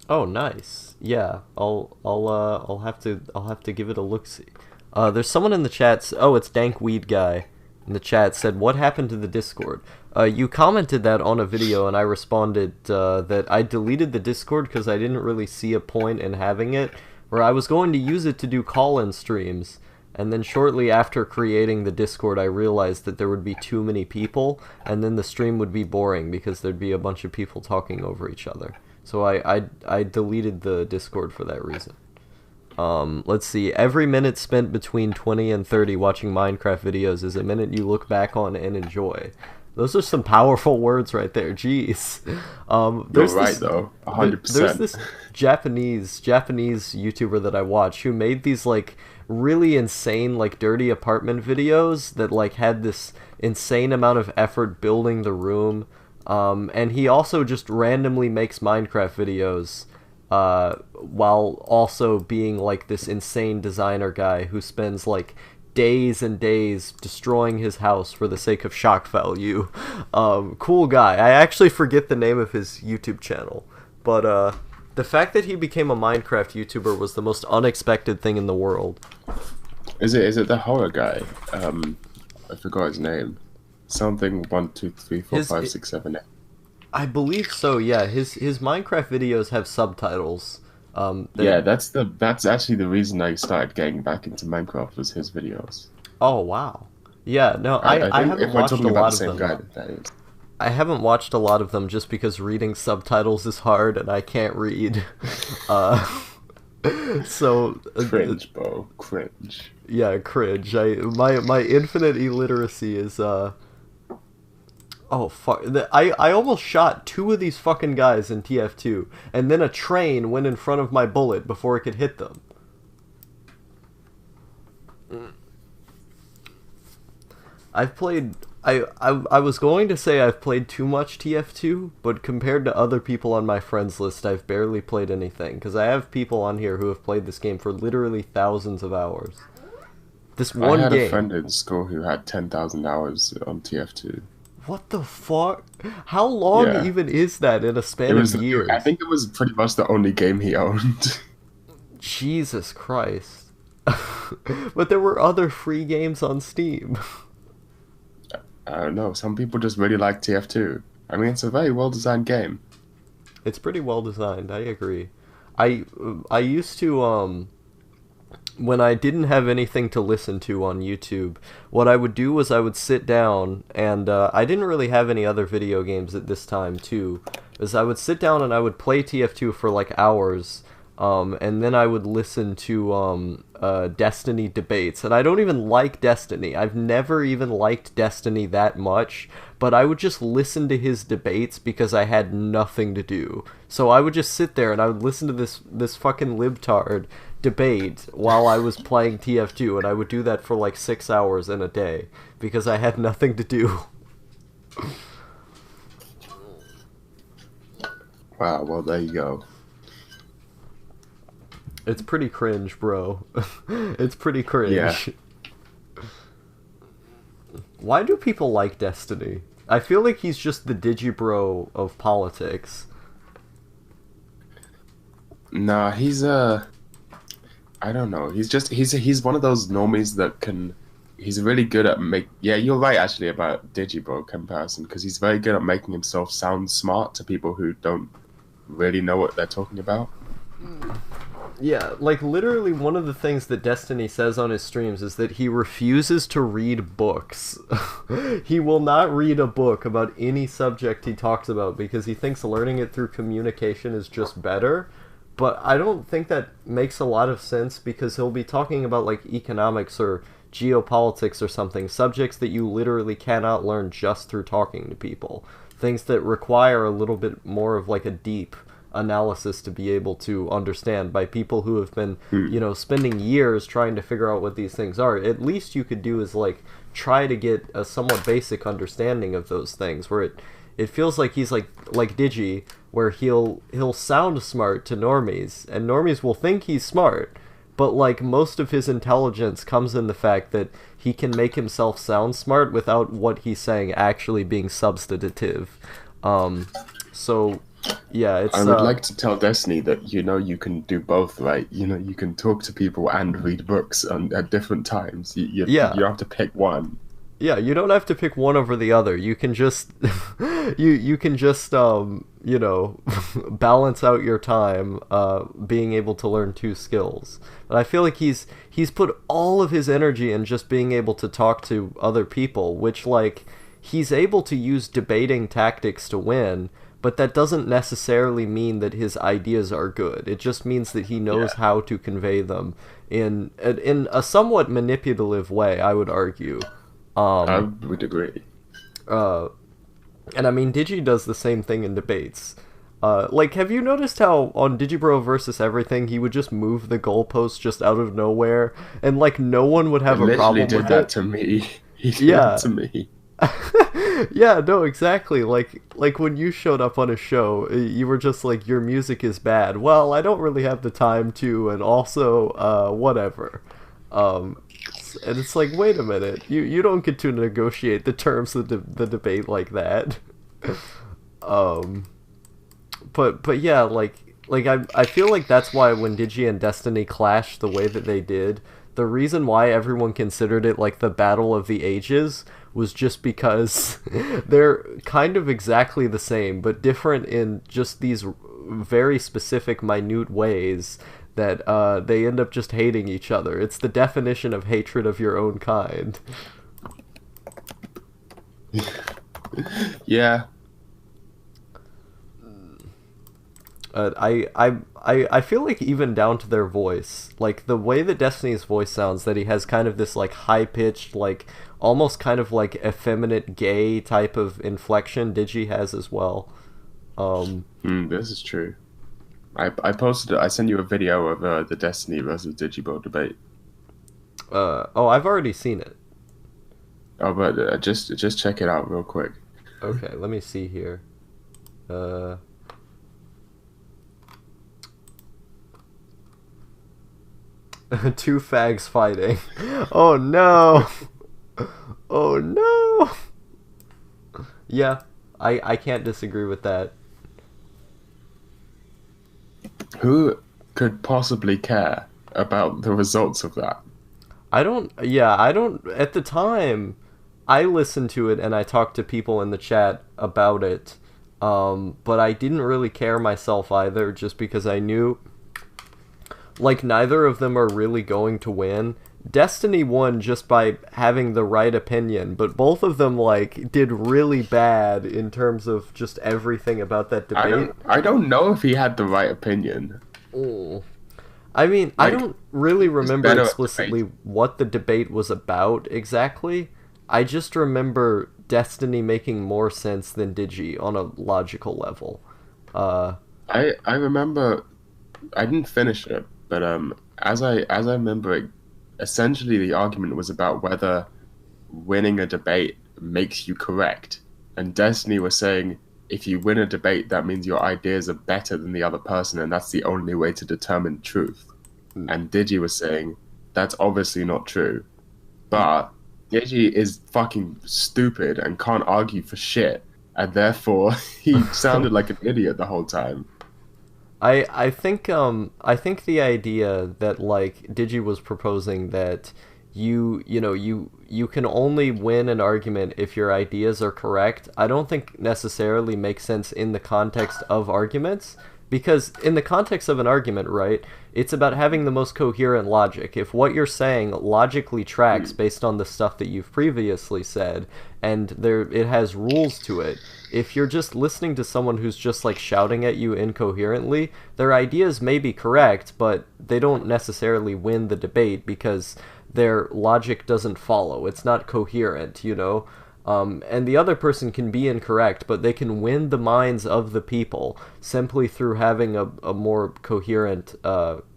Oh, nice. Yeah, I'll have to give it a look. See. There's someone in the chat. Oh, it's Dank Weed Guy in the chat said, "What happened to the Discord?" You commented that on a video, and I responded that I deleted the Discord because I didn't really see a point in having it. Where I was going to use it to do call-in streams, and then shortly after creating the Discord, I realized that there would be too many people, and then the stream would be boring because there'd be a bunch of people talking over each other. So I deleted the Discord for that reason. Let's see. Every minute spent between 20 and 30 watching Minecraft videos is a minute you look back on and enjoy. Those are some powerful words right there. Jeez. You're right though, There's 100%. this Japanese YouTuber that I watch who made these like really insane like dirty apartment videos that like had this insane amount of effort building the room. And he also just randomly makes Minecraft videos while also being like this insane designer guy who spends like days and days destroying his house for the sake of shock value. Cool guy. I actually forget the name of his YouTube channel, but the fact that he became a Minecraft YouTuber was the most unexpected thing in the world. Is it the horror guy? I forgot his name. Something 1, 2, 3, 4, His 5, 6, 7, 8. I believe so. Yeah, his Minecraft videos have subtitles. Yeah, that's actually the reason I started getting back into Minecraft was his videos. Oh wow. Yeah, no, I think haven't if we're watched talking a about lot the of same them. guy, that is. I haven't watched a lot of them just because reading subtitles is hard and I can't read. Uh, so Cringe, bro. Cringe. yeah, cringe. My infinite illiteracy is oh fuck. I almost shot two of these fucking guys in TF2 and then a train went in front of my bullet before it could hit them. I've played. I was going to say I've played too much TF2, but compared to other people on my friends list, I've barely played anything. Because I have people on here who have played this game for literally thousands of hours. This one I had game. a friend in school who had 10,000 hours on TF2. What the fuck? How long Yeah. even is that in a span of years? I think it was pretty much the only game he owned. Jesus Christ. But there were other free games on Steam. I don't know. Some people just really like TF2. I mean, it's a very well designed game. It's pretty well designed. I agree. I used to when I didn't have anything to listen to on YouTube, what I would do was I would sit down and I didn't really have any other video games at this time too. Is I would sit down and I would play TF2 for like hours. And then I would listen to Destiny debates, and I don't even like Destiny. I've never even liked Destiny that much, but I would just listen to his debates because I had nothing to do. So I would just sit there and I would listen to this fucking libtard debate while I was playing TF2, and I would do that for like 6 hours in a day because I had nothing to do. Wow, well, there you go. It's pretty cringe, bro. It's pretty cringe. Yeah. Why do people like Destiny? I feel like he's just the digibro of politics. Nah, I don't know. He's one of those normies that can. He's really good at Yeah, you're right actually about Digibro comparison because he's very good at making himself sound smart to people who don't really know what they're talking about. Yeah, like literally one of the things that Destiny says on his streams is that he refuses to read books. He will not read a book about any subject he talks about because he thinks learning it through communication is just better. But I don't think that makes a lot of sense because he'll be talking about like economics or geopolitics or something, subjects that you literally cannot learn just through talking to people. Things that require a little bit more of like a deep analysis to be able to understand by people who have been, spending years trying to figure out what these things are. At least you could do is like try to get a somewhat basic understanding of those things where it feels like he's like Digi, where he'll sound smart to normies and normies will think he's smart, but like most of his intelligence comes in the fact that he can make himself sound smart without what he's saying actually being substantive. So yeah, it's. I would like to tell Destiny that you can do both, right? You can talk to people and read books at different times. You have to pick one. Yeah, you don't have to pick one over the other. You can just you can just balance out your time being able to learn two skills. And I feel like he's put all of his energy in just being able to talk to other people, which like he's able to use debating tactics to win, but that doesn't necessarily mean that his ideas are good. It just means that he knows how to convey them in a somewhat manipulative way, I would argue. I would agree. And I mean, Digi does the same thing in debates. Like, have you noticed how on Digibro versus everything, he would just move the goalpost just out of nowhere, and like no one would He have a literally problem did with that it? to me. He did that Yeah, to me. yeah, no, exactly. Like when you showed up on a show, you were just like, your music is bad. Well, I don't really have the time to, and also, whatever. And it's like, wait a minute, you don't get to negotiate the terms of the debate like that. Um, but yeah, like I feel like that's why when Digi and Destiny clashed the way that they did, the reason why everyone considered it like the battle of the ages was just because they're kind of exactly the same but different in just these very specific minute ways that they end up just hating each other. It's the definition of hatred of your own kind. Yeah. I feel like even down to their voice, like the way that Destiny's voice sounds, that he has kind of this like high pitched, like almost kind of like effeminate gay type of inflection. Digi has as well. Um, This is true. I posted. I sent you a video of the Destiny versus Digibot debate. oh, I've already seen it. Oh, but just check it out real quick. Okay, let me see here. Uh, two fags fighting. Oh no! Oh no! Yeah, I can't disagree with that. Who could possibly care about the results of that? I don't, yeah, I don't, at the time, I listened to it and I talked to people in the chat about it, but I didn't really care myself either, just because I knew, like, neither of them are really going to win. Destiny won just by having the right opinion, but both of them, like, did really bad in terms of just everything about that debate. I don't know if he had the right opinion. Mm. I mean, I Like, don't really he's remember better at explicitly debate. what the debate was about exactly. I just remember Destiny making more sense than Digi on a logical level. Uh, I remember I didn't finish it, but as I remember it, essentially the argument was about whether winning a debate makes you correct. And Destiny was saying if you win a debate, that means your ideas are better than the other person, and that's the only way to determine truth. And Digi was saying that's obviously not true. But Digi is fucking stupid and can't argue for shit, and therefore he sounded like an idiot the whole time. I think the idea that like Digi was proposing that you can only win an argument if your ideas are correct. I don't think necessarily makes sense in the context of arguments, because in the context of an argument, right, it's about having the most coherent logic. If what you're saying logically tracks based on the stuff that you've previously said, and there it has rules to it, if you're just listening to someone who's just like shouting at you incoherently, their ideas may be correct, but they don't necessarily win the debate because their logic doesn't follow. It's not coherent, you know? And the other person can be incorrect, but they can win the minds of the people simply through having a more coherent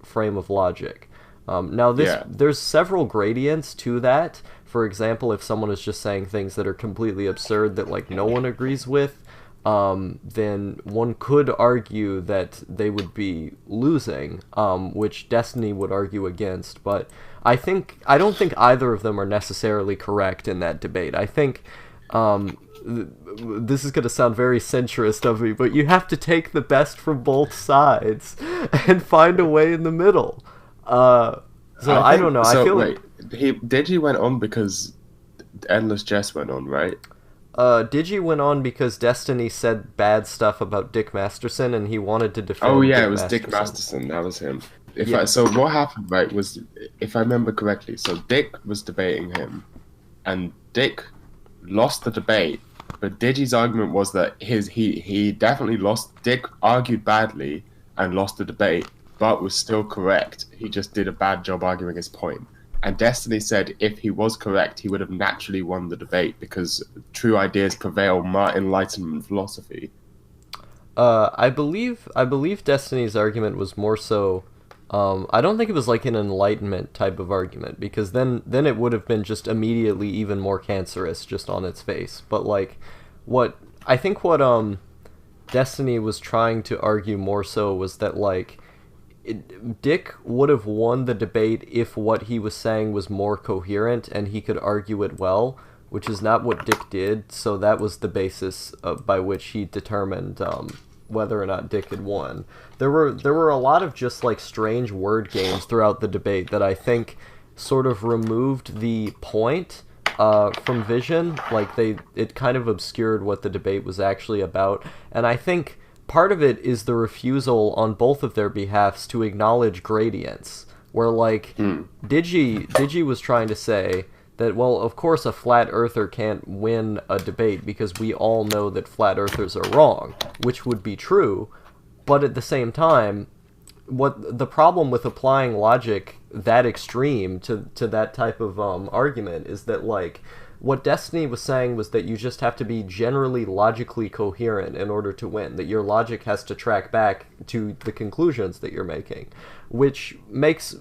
frame of logic. Now, Yeah. there's several gradients to that. For example, if someone is just saying things that are completely absurd that like no one agrees with, then one could argue that they would be losing, which Destiny would argue against. But I don't think either of them are necessarily correct in that debate. I think this is going to sound very centrist of me, but you have to take the best from both sides and find a way in the middle. So I don't know. I So feel wait, Digi went on because Endless Jest went on, right? Digi went on because Destiny said bad stuff about Dick Masterson, and he wanted to Oh defend yeah, Dick it was Dick Masterson. Masterson. That was him. Yeah. So what happened, right, was if I remember correctly, so Dick was debating him, and Dick lost the debate. But Digi's argument was that he definitely lost. Dick argued badly and lost the debate, but was still correct. He just did a bad job arguing his point. And Destiny said if he was correct, he would have naturally won the debate because true ideas prevail Enlightenment philosophy. I believe Destiny's argument was more so. I don't think it was like an enlightenment type of argument because then it would have been just immediately even more cancerous just on its face. But like, what I think what Destiny was trying to argue more so was that like Dick would have won the debate if what he was saying was more coherent and he could argue it well, which is not what Dick did. So that was the basis by which he determined whether or not Dick had won. There were a lot of just like strange word games throughout the debate that I think sort of removed the point from vision. Like it kind of obscured what the debate was actually about, and I think part of it is the refusal on both of their behalfs to acknowledge gradients. Where like Digi was trying to say that, well, of course a flat earther can't win a debate because we all know that flat earthers are wrong, which would be true, but at the same time, what the problem with applying logic that extreme to that type of argument is that like what Destiny was saying was that you just have to be generally logically coherent in order to win, that your logic has to track back to the conclusions that you're making, which makes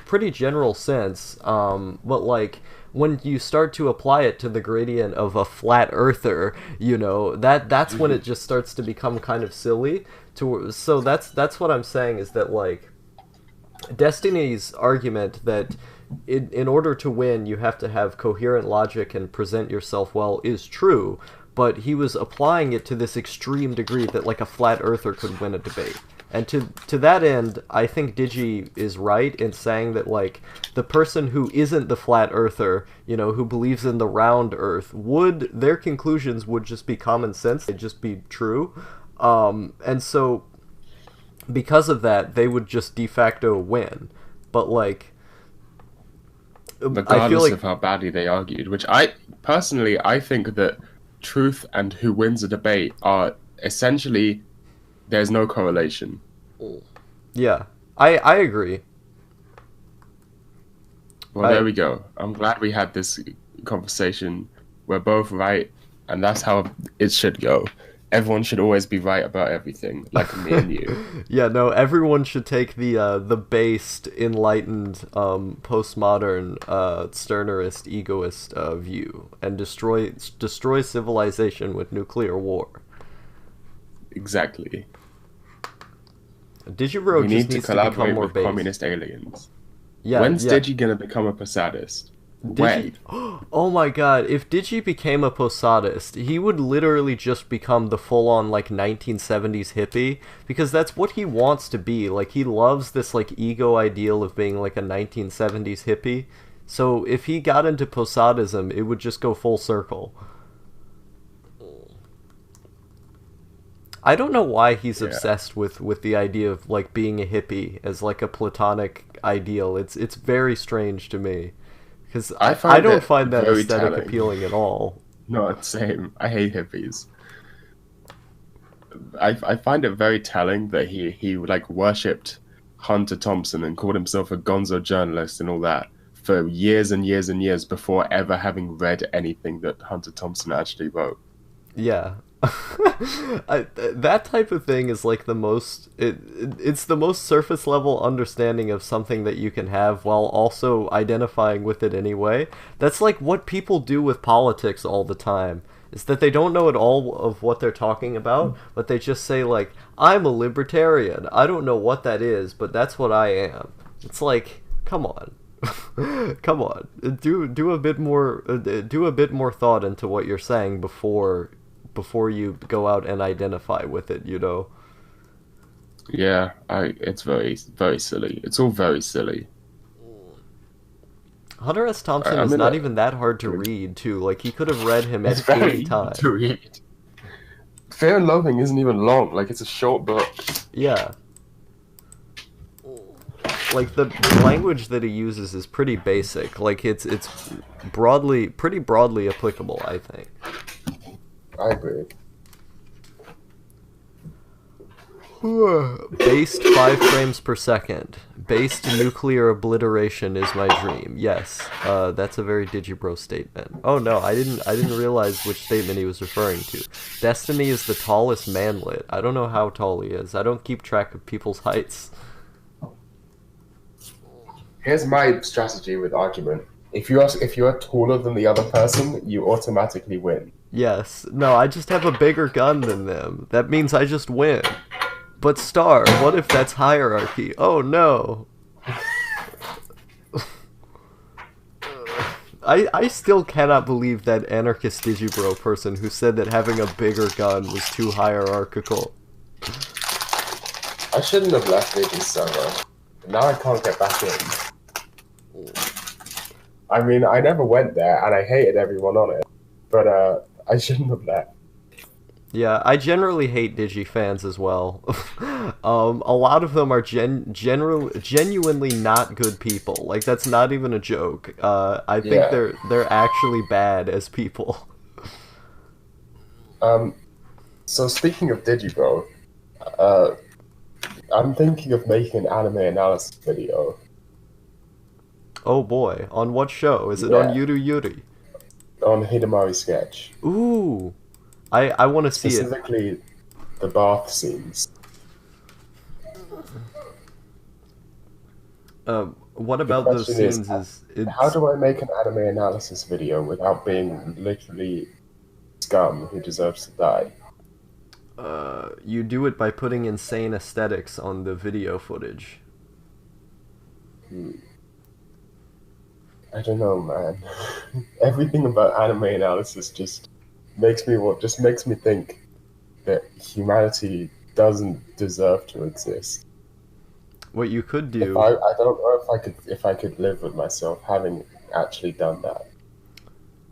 pretty general sense, but like when you start to apply it to the gradient of a flat earther, that's when it just starts to become kind of silly. So that's what I'm saying is that like Destiny's argument that in order to win you have to have coherent logic and present yourself well is true, but he was applying it to this extreme degree that like a flat earther could win a debate. And to that end, I think Digi is right in saying that like the person who isn't the flat earther, who believes in the round earth, their conclusions would just be common sense, they'd just be true. And so because of that, they would just de facto win. But like Regardless of how badly they argued, which I think that truth and who wins a debate are essentially, there's no correlation. Yeah, I agree. Well, there we go. I'm glad we had this conversation. We're both right, and that's how it should go. Everyone should always be right about everything, like me and you. Yeah, no, everyone should take the based, enlightened, postmodern, Sternerist, egoist view and destroy civilization with nuclear war. Exactly. Digibro We just need to needs to become collaborate more with based. communist aliens. Yeah, When's yeah. Digi gonna become a Posadist? Digi... Oh my god, if Digi became a Posadist, he would literally just become the full-on, like, 1970s hippie, because that's what he wants to be. Like, he loves this, like, ego ideal of being, like, a 1970s hippie. So if he got into Posadism, it would just go full circle. I don't know why he's obsessed with the idea of, like, being a hippie as, like, a platonic ideal. It's very strange to me. Because I don't find that aesthetic appealing at all. No, same. I hate hippies. I find it very telling that he like worshipped Hunter Thompson and called himself a gonzo journalist and all that for years and years and years before ever having read anything that Hunter Thompson actually wrote. Yeah. That type of thing is like the most it's the most surface level understanding of something that you can have while also identifying with it anyway. That's like what people do with politics all the time, is that they don't know at all of what they're talking about, but they just say like, I'm a libertarian, I don't know what that is, but that's what I am. It's like, come on. Come on, do a bit more thought into what you're saying before you go out and identify with it, Yeah, it's very, very silly. It's all very silly. Hunter S. Thompson is not even that hard to read, too. Like, he could have read him at any time. To read. Fear and Loathing isn't even long. Like, it's a short book. Yeah. Like, the language that he uses is pretty basic. Like, it's pretty broadly applicable, I think. I agree. Based 5 frames per second. Based nuclear obliteration is my dream. Yes, that's a very Digibro statement. Oh no, I didn't realize which statement he was referring to. Destiny is the tallest manlet. I don't know how tall he is. I don't keep track of people's heights. Here's my strategy with argument. If you are taller than the other person, you automatically win. Yes. No, I just have a bigger gun than them. That means I just win. But Star, what if that's hierarchy? Oh no. I still cannot believe that anarchist Digibro person who said that having a bigger gun was too hierarchical. I shouldn't have left Digi's server. Now I can't get back in. I mean, I never went there, and I hated everyone on it. But I shouldn't have left. Yeah, I generally hate Digi fans as well. A lot of them are genuinely not good people. Like, that's not even a joke. I think Yeah. they're actually bad as people. So speaking of Digibro, I'm thinking of making an anime analysis video. Oh boy, on what show? Is it on Yeah. Yuru Yuri? On Hidamari Sketch. Ooh, I want to see it. Specifically, the bath scenes. What The about those question scenes how do I make an anime analysis video without being literally scum who deserves to die? you do it by putting insane aesthetics on the video footage. I don't know, man. Everything about anime analysis just makes me think that humanity doesn't deserve to exist. What you could If do, I don't know if I could live with myself having actually done that.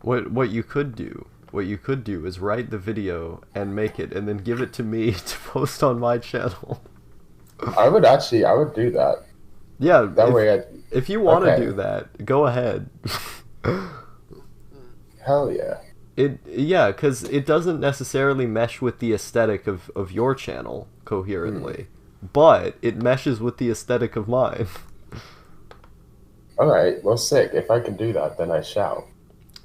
what you could do is write the video and make it, and then give it to me to post on my channel. I would do that. Yeah, That way if you want to okay. do that, go ahead. Hell yeah. Yeah, because it doesn't necessarily mesh with the aesthetic of your channel coherently, but it meshes with the aesthetic of mine. Alright, well sick. If I can do that, then I shall.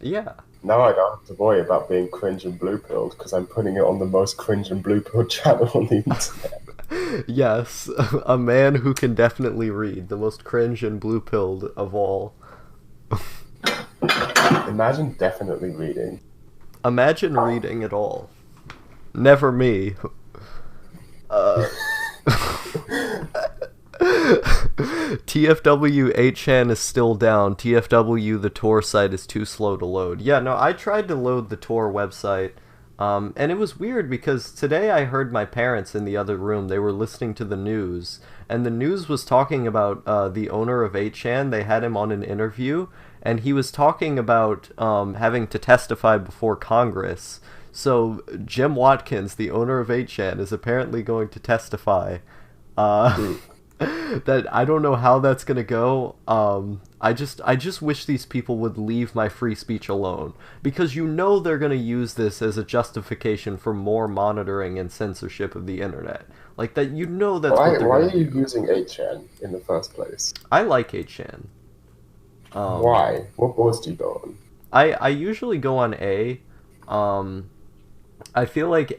Yeah. Now I don't have to worry about being cringe and blue pilled because I'm putting it on the most cringe and blue pilled channel on the internet. Yes, a man who can definitely read, the most cringe and blue-pilled of all. Imagine definitely reading. Imagine reading it all. Never me. TFW 8chan is still down. TFW the Tor site is too slow to load. Yeah, no, I tried to load the Tor website, and it was weird because today I heard my parents in the other room. They were listening to the news, and the news was talking about the owner of 8chan. They had him on an interview, and he was talking about having to testify before Congress. So Jim Watkins, the owner of 8chan, is apparently going to testify. That I don't know how that's gonna go. I just wish these people would leave my free speech alone, because you know they're gonna use this as a justification for more monitoring and censorship of the internet. Like that, you know that's what they're Why gonna are you do. using 8chan in the first place? I like 8chan. Why? What boards do you go on? I usually go on A. I feel like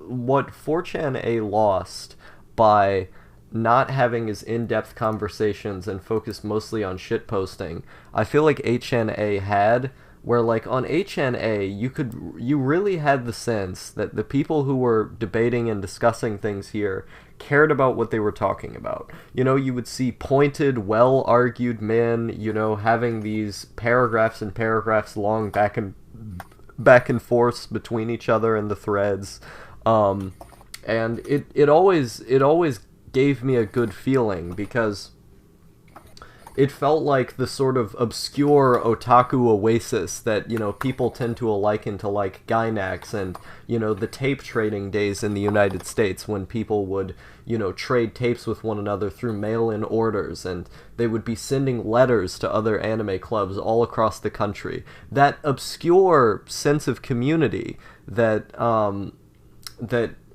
what 4chan A lost by not having his in-depth conversations and focused mostly on shit posting, I feel like 8chan A had, where like on 8chan A you really had the sense that the people who were debating and discussing things here cared about what they were talking about. You know, you would see pointed, well-argued men, you know, having these paragraphs and paragraphs long back and forth between each other and the threads, and it always gave me a good feeling, because it felt like the sort of obscure otaku oasis that, you know, people tend to liken to like Gynax and, you know, the tape trading days in the United States, when people would, you know, trade tapes with one another through mail-in orders, and they would be sending letters to other anime clubs all across the country. That obscure sense of community that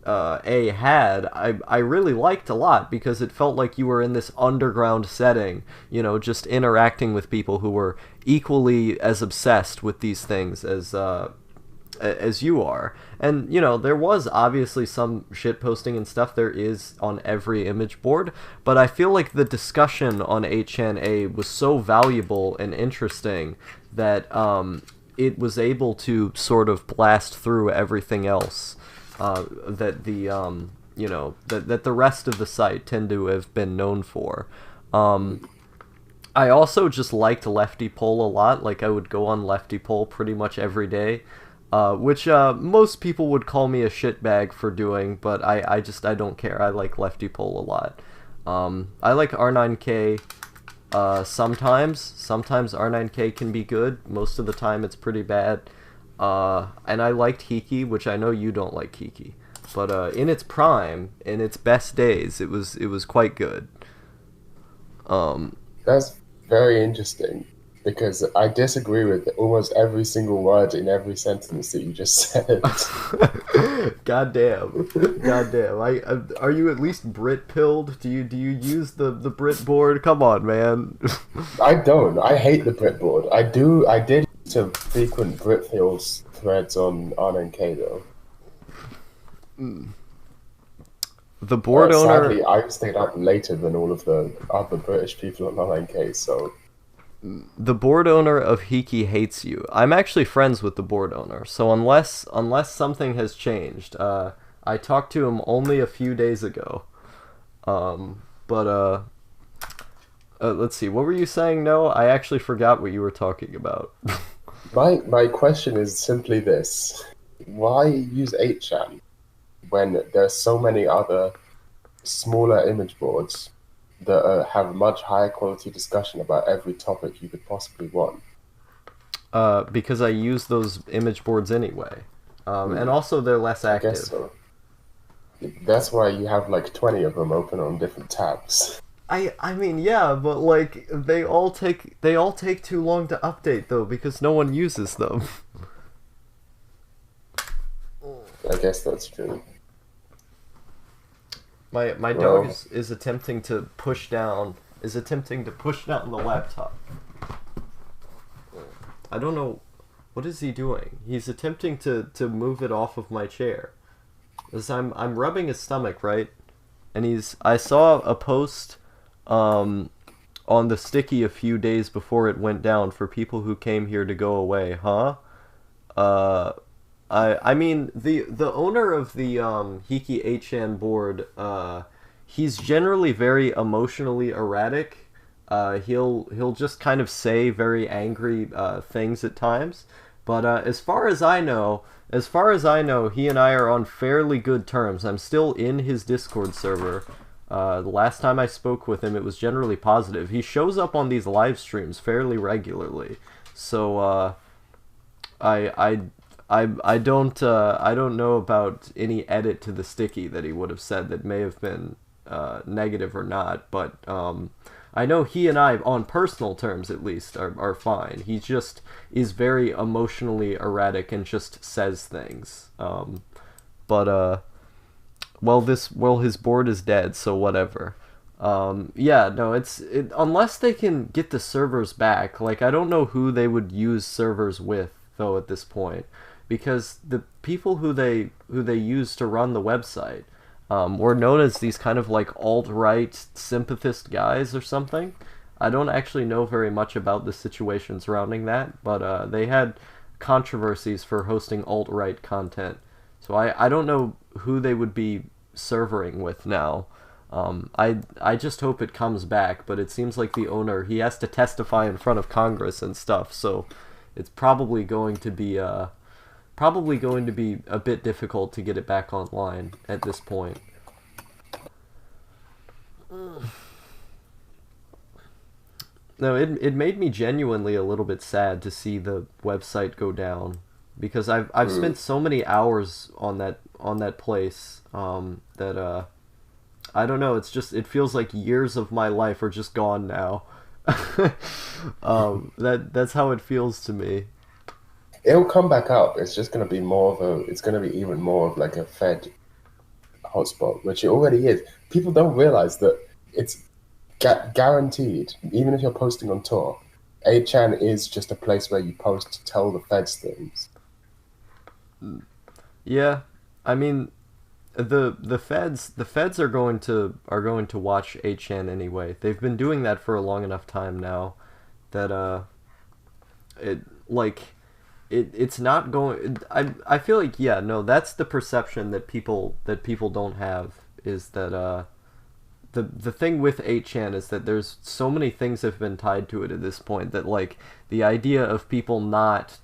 A had, I really liked a lot because it felt like you were in this underground setting, just interacting with people who were equally as obsessed with these things as you are. And there was obviously some shit posting and stuff. There is on every image board, but I feel like the discussion on HNA was so valuable and interesting that it was able to sort of blast through everything else that the rest of the site tend to have been known for. I also just liked Lefty Poll a lot. Like, I would go on Lefty Poll pretty much every day, which most people would call me a shitbag for doing, but I don't care. I like Lefty Poll a lot. I like R9K sometimes R9K can be good. Most of the time it's pretty bad. And I liked Hiki, which I know you don't like Hiki, but in its prime, in its best days, it was quite good. That's very interesting because I disagree with almost every single word in every sentence that you just said. Goddamn. Are you at least Brit pilled? Do you use the Brit board? Come on, man. I don't. I hate the Brit board. I did some frequent Brit Hills threads on R9K though. The board owner. Sadly, I stayed up later than all of the other British people on R9K, so. The board owner of Hiki hates you. I'm actually friends with the board owner, so unless something has changed, I talked to him only a few days ago. Let's see. What were you saying? No, I actually forgot what you were talking about. My question is simply this: why use 8chan when there are so many other smaller image boards that have much higher quality discussion about every topic you could possibly want? Because I use those image boards anyway, and also they're less active. I guess so. That's why you have like 20 of them open on different tabs. I mean, yeah, but like they all take too long to update though because no one uses them. I guess that's true. My dog is attempting to push down the laptop. I don't know, what is he doing? He's attempting to move it off of my chair. As I'm rubbing his stomach, right? And I saw a post on the sticky a few days before it went down for people who came here to go away, huh? I mean the owner of the Hiki 8chan board, he's generally very emotionally erratic. He'll just kind of say very angry things at times. But as far as I know, he and I are on fairly good terms. I'm still in his Discord server. The last time I spoke with him, it was generally positive. He shows up on these live streams fairly regularly. So I don't know about any edit to the sticky that he would have said that may have been negative or not, but I know he and I, on personal terms at least, are fine. He just is very emotionally erratic and just says things. His board is dead, so whatever. Yeah, no, unless they can get the servers back, like, I don't know who they would use servers with, though, at this point, because the people who they use to run the website were known as these kind of like alt-right sympathist guys or something. I don't actually know very much about the situation surrounding that, but they had controversies for hosting alt-right content. So I don't know who they would be servering with now. I just hope it comes back, but it seems like the owner, he has to testify in front of Congress and stuff, so it's probably going to be a bit difficult to get it back online at this point. No, it made me genuinely a little bit sad to see the website go down, because I've spent so many hours on that place that I don't know, it feels like years of my life are just gone now. That's how it feels to me. It'll come back up. It's just going to be it's going to be even more of like a Fed hotspot, which it already is. People don't realize that it's guaranteed, even if you're posting on Tor, 8chan is just a place where you post to tell the feds things. Yeah, I mean the feds are going to watch 8chan anyway. They've been doing that for a long enough time now that it like it's not going. I feel like, yeah, no, that's the perception that people don't have, is that the thing with 8chan is that there's so many things have been tied to it at this point that, like, the idea of people not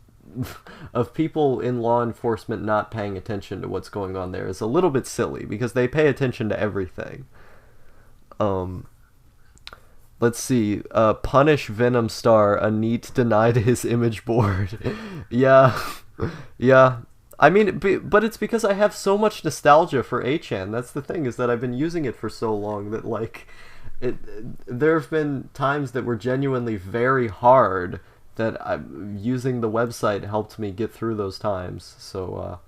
of people in law enforcement not paying attention to what's going on there is a little bit silly, because they pay attention to everything. Um, let's see. Punish Venom Star. A NEET denied his image board. Yeah, yeah. I mean, but it's because I have so much nostalgia for 8chan. That's the thing, is that I've been using it for so long that, like, it. There have been times that were genuinely very hard that using the website helped me get through those times. So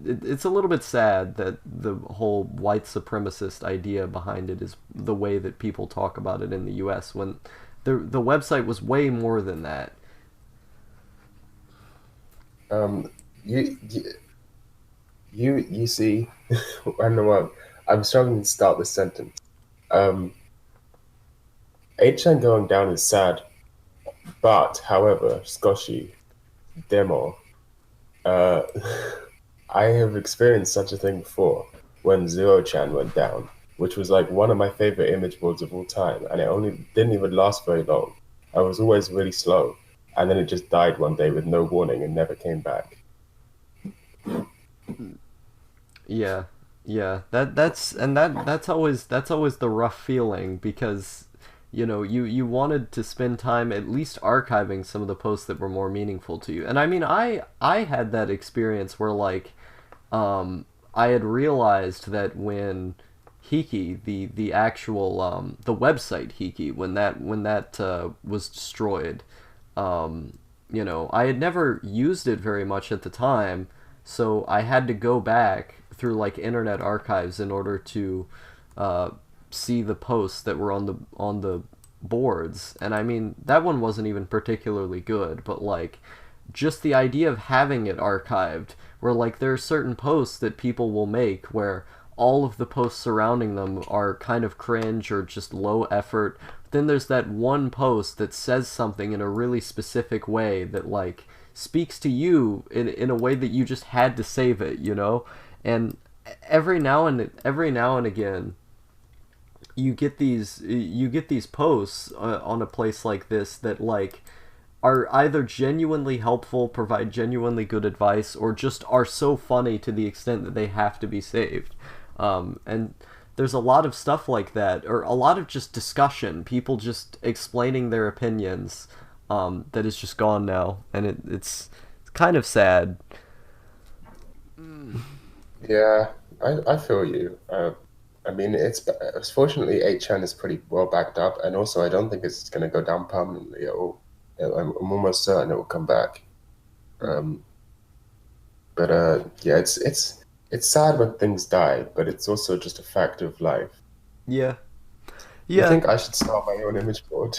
it's a little bit sad that the whole white supremacist idea behind it is the way that people talk about it in the U.S. when the website was way more than that. Um, you you you see, I don't know what I'm struggling to start this sentence. Um, 8chan going down is sad, but however, Skoshi demo, uh, I have experienced such a thing before when 0chan went down, which was like one of my favorite image boards of all time, and it only didn't even last very long. I was always really slow, and then it just died one day with no warning and never came back. Yeah, yeah. That's always the rough feeling, because you wanted to spend time at least archiving some of the posts that were more meaningful to you. And I mean, I had that experience where, like, I had realized that when Hiki, the actual the website Hiki, when that was destroyed, I had never used it very much at the time, so I had to go back through, like, Internet Archives in order to uh, see the posts that were on the boards. And I mean, that one wasn't even particularly good, but, like, just the idea of having it archived, where, like, there are certain posts that people will make where all of the posts surrounding them are kind of cringe or just low effort. Then there's that one post that says something in a really specific way that, like, speaks to you in a way that you just had to save it. And every now and again you get these posts on a place like this that, like, are either genuinely helpful, provide genuinely good advice, or just are so funny to the extent that they have to be saved. And there's a lot of stuff like that, or a lot of just discussion, people just explaining their opinions, that is just gone now, and it's kind of sad. Yeah, I feel you. I mean, it's fortunately 8chan is pretty well backed up, and also I don't think it's going to go down permanently at all. I'm almost certain it will come back. Um, but yeah, it's sad when things die, but it's also just a fact of life. Yeah, Do you yeah. think I should start my own image board?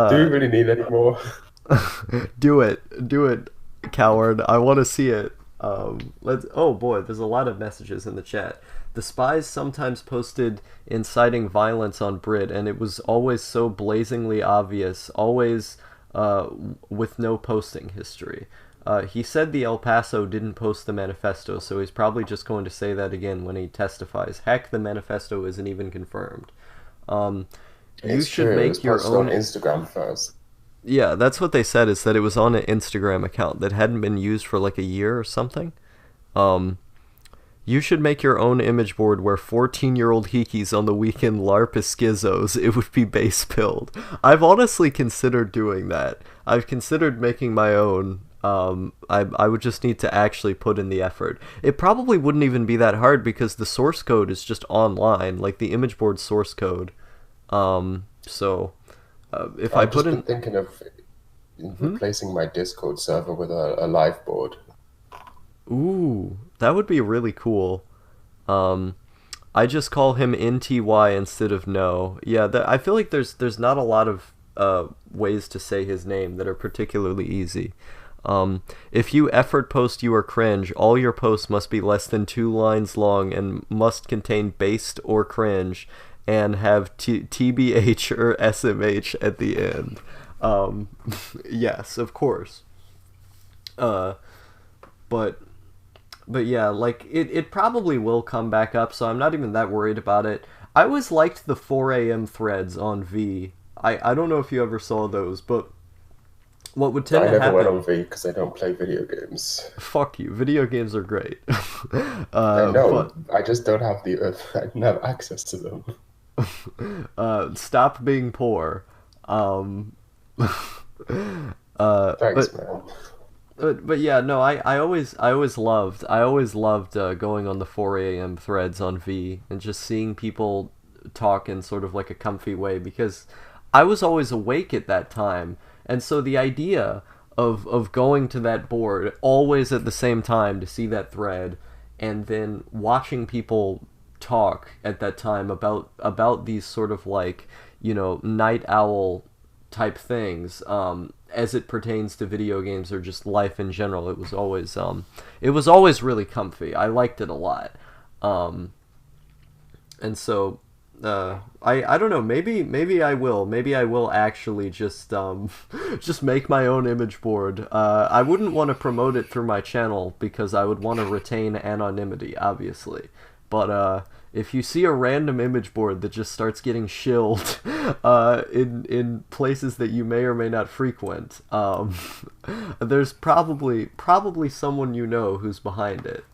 Do we uh really need any more? do it, coward. I want to see it. Let's. Oh boy, there's a lot of messages in the chat. The spies sometimes posted inciting violence on Brit, and it was always so blazingly obvious, always with no posting history. He said the El Paso didn't post the manifesto, so he's probably just going to say that again when he testifies. Heck, the manifesto isn't even confirmed. Um, you It's should true. It was make your posted on own. Instagram first. Yeah, that's what they said, is that it was on an Instagram account that hadn't been used for like a year or something. Um, you should make your own image board where 14-year-old Hikis on the weekend LARP as schizos. It would be base pilled. I've honestly considered doing that. I've considered making my own. I would just need to actually put in the effort. It probably wouldn't even be that hard because the source code is just online, like the image board source code. So if I I've put just been in. thinking of Hmm? replacing my Discord server with a live board. Ooh, that would be really cool. I just call him NTY instead of no. Yeah, I feel like there's not a lot of ways to say his name that are particularly easy. If you effort post you are cringe, all your posts must be less than 2 lines long and must contain based or cringe and have TBH or SMH at the end. Um, yes, of course. Uh, but but yeah, like it probably will come back up, so I'm not even that worried about it. I always liked the 4 a.m. threads on V. I don't know if you ever saw those, but what would tend I to never went happen. on V because I don't play video games. Fuck you. Video games are great. I know. But I just don't have the I don't have access to them. stop being poor. Um, Thanks, but man. but yeah, no, I always loved going on the 4 a.m. threads on V and just seeing people talk in sort of like a comfy way because I was always awake at that time, and so the idea of going to that board always at the same time to see that thread and then watching people talk at that time about these sort of like night owl type things as it pertains to video games or just life in general. It was always really comfy. I liked it a lot. um, and so I don't know, maybe I will actually just just make my own image board. I wouldn't want to promote it through my channel because I would want to retain anonymity, obviously. But if you see a random image board that just starts getting shilled in places that you may or may not frequent, there's probably someone you know who's behind it.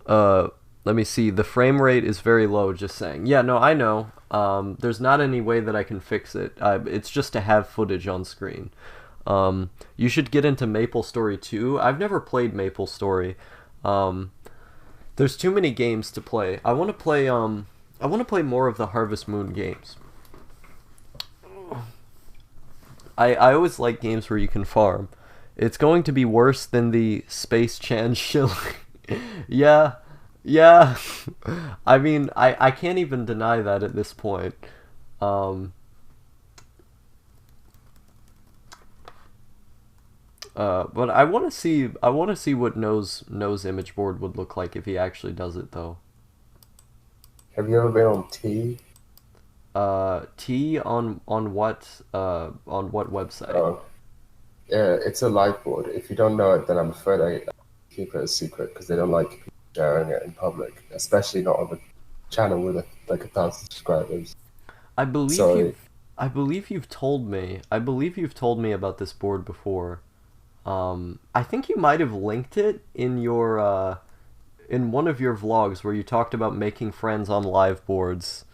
Uh, Let me see. The frame rate is very low. Just saying. Yeah, no, I know. There's not any way that I can fix it. It's just to have footage on screen. You should get into Maple Story 2. I've never played Maple Story. Um, there's too many games to play. I want to play. I want to play more of the Harvest Moon games. I always like games where you can farm. It's going to be worse than the Space Chan shilling. Yeah, yeah. I mean, I can't even deny that at this point. Um, but I want to see what No's image board would look like if he actually does it though. Have you ever been on T? T on what website? Oh, yeah, it's a live board. If you don't know it, then I'm afraid I keep it a secret because they don't like people sharing it in public, especially not on a channel with like 1,000 subscribers. I believe So you've I believe you've told me. I believe you've told me about this board before. I think you might have linked it in one of your vlogs where you talked about making friends on live boards.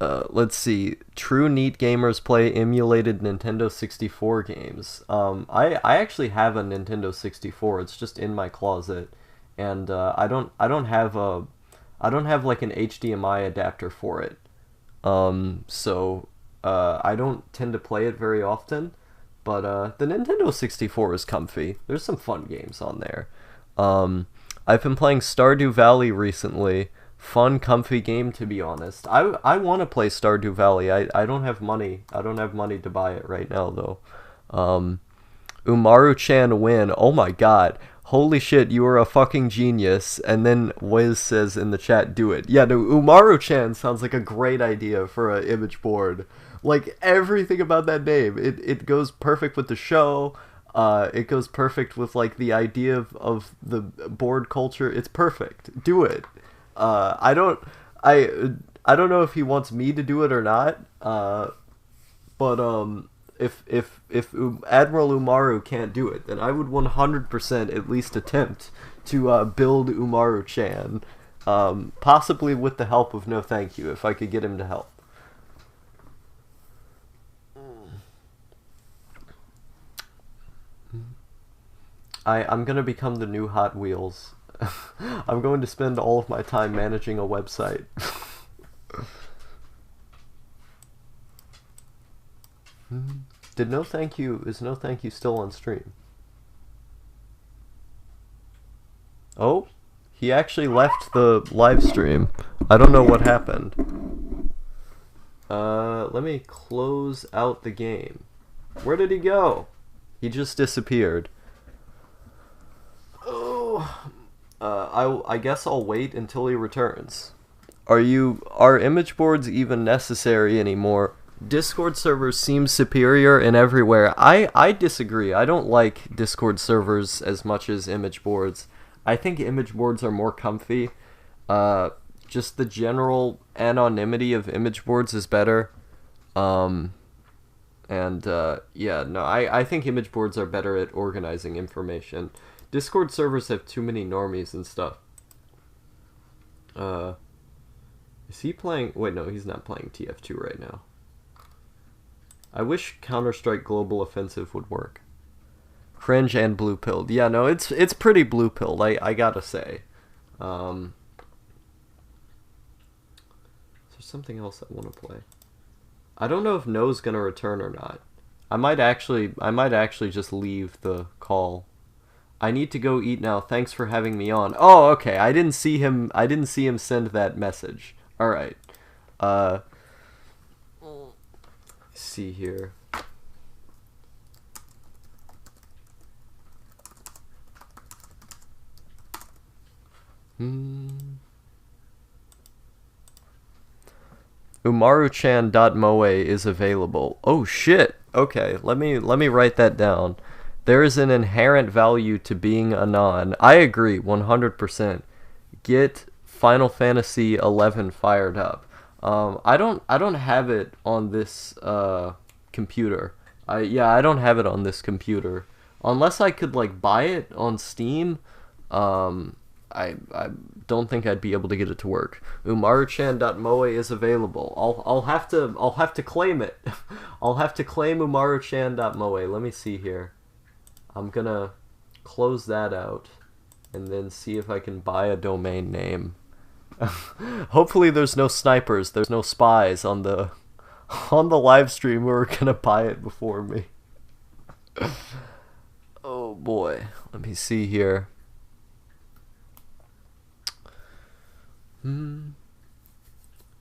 Let's see. True neat gamers play emulated Nintendo 64 games. I actually have a Nintendo 64. It's just in my closet, and I don't have like an HDMI adapter for it. So I don't tend to play it very often, but the Nintendo 64 is comfy. There's some fun games on there. Um, I've been playing Stardew Valley recently. Fun, comfy game, to be honest. I want to play Stardew Valley. I don't have money. I don't have money to buy it right now, though. Um, Umaru-chan win. Oh my god. Holy shit, you are a fucking genius. And then Wiz says in the chat, do it. Yeah, no, Umaru-chan sounds like a great idea for an image board. Like, everything about that name. It goes perfect with the show. It goes perfect with, like, the idea of the board culture. It's perfect. Do it. I don't... I don't know if he wants me to do it or not. But if Admiral Umaru can't do it, then I would 100% at least attempt to build Umaru-chan, possibly with the help of No Thank You if I could get him to help. I'm gonna become the new Hot Wheels. I'm going to spend all of my time managing a website. Is No Thank You still on stream? Oh, he actually left the live stream. I don't know what happened. Let me close out the game. Where did he go? He just disappeared. Oh, I guess I'll wait until he returns. Are image boards even necessary anymore? Discord servers seem superior in everywhere. I disagree. I don't like Discord servers as much as image boards. I think image boards are more comfy. Just the general anonymity of image boards is better. Yeah, no, I think image boards are better at organizing information. Discord servers have too many normies and stuff. Is he playing? Wait, no, he's not playing TF2 right now. I wish Counter-Strike Global Offensive would work. Cringe and blue-pilled. Yeah, no, it's pretty blue-pilled, I gotta say. Is there something else I want to play? I don't know if No's gonna return or not. I might actually just leave the call. I need to go eat now. Thanks for having me on. Oh, okay. I didn't see him send that message. All right. See here. Umaruchan.moe is available. Oh shit. Okay, let me write that down. There is an inherent value to being anon. I agree 100%. Get Final Fantasy 11 fired up. I don't have it on this computer. I don't have it on this computer. Unless I could like buy it on Steam, I don't think I'd be able to get it to work. Umaruchan.moe is available. I'll have to claim it. I'll have to claim Umaruchan.moe. Let me see here. I'm gonna close that out and then see if I can buy a domain name. Hopefully there's no snipers, there's no spies on the live stream who are gonna buy it before me. Oh boy. Let me see here.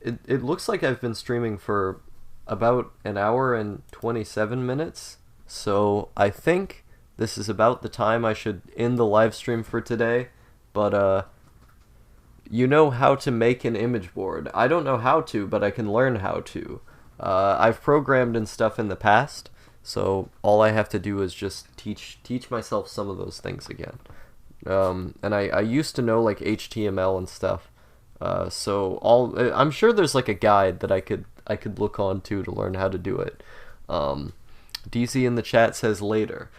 It looks like I've been streaming for about an hour and 27 minutes, so I think this is about the time I should end the live stream for today, but you know how to make an image board. I don't know how to, but I can learn how to. I've programmed and stuff in the past, so all I have to do is just teach myself some of those things again. And I used to know like HTML and stuff. I'm sure there's like a guide that I could look on to learn how to do it. DZ in the chat says later.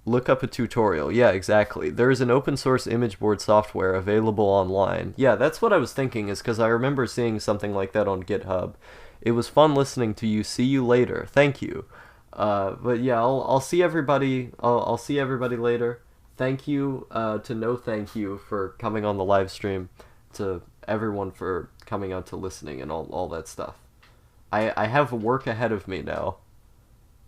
Look up a tutorial. Yeah, exactly. There is an open source image board software available online. Yeah, that's what I was thinking, is because I remember seeing something like that on GitHub. It was fun listening to you. See you later. Thank you. But yeah, I'll see everybody. I'll see everybody later. Thank you to No Thank You for coming on the live stream. To everyone for coming out to listening and all that stuff. I have work ahead of me now.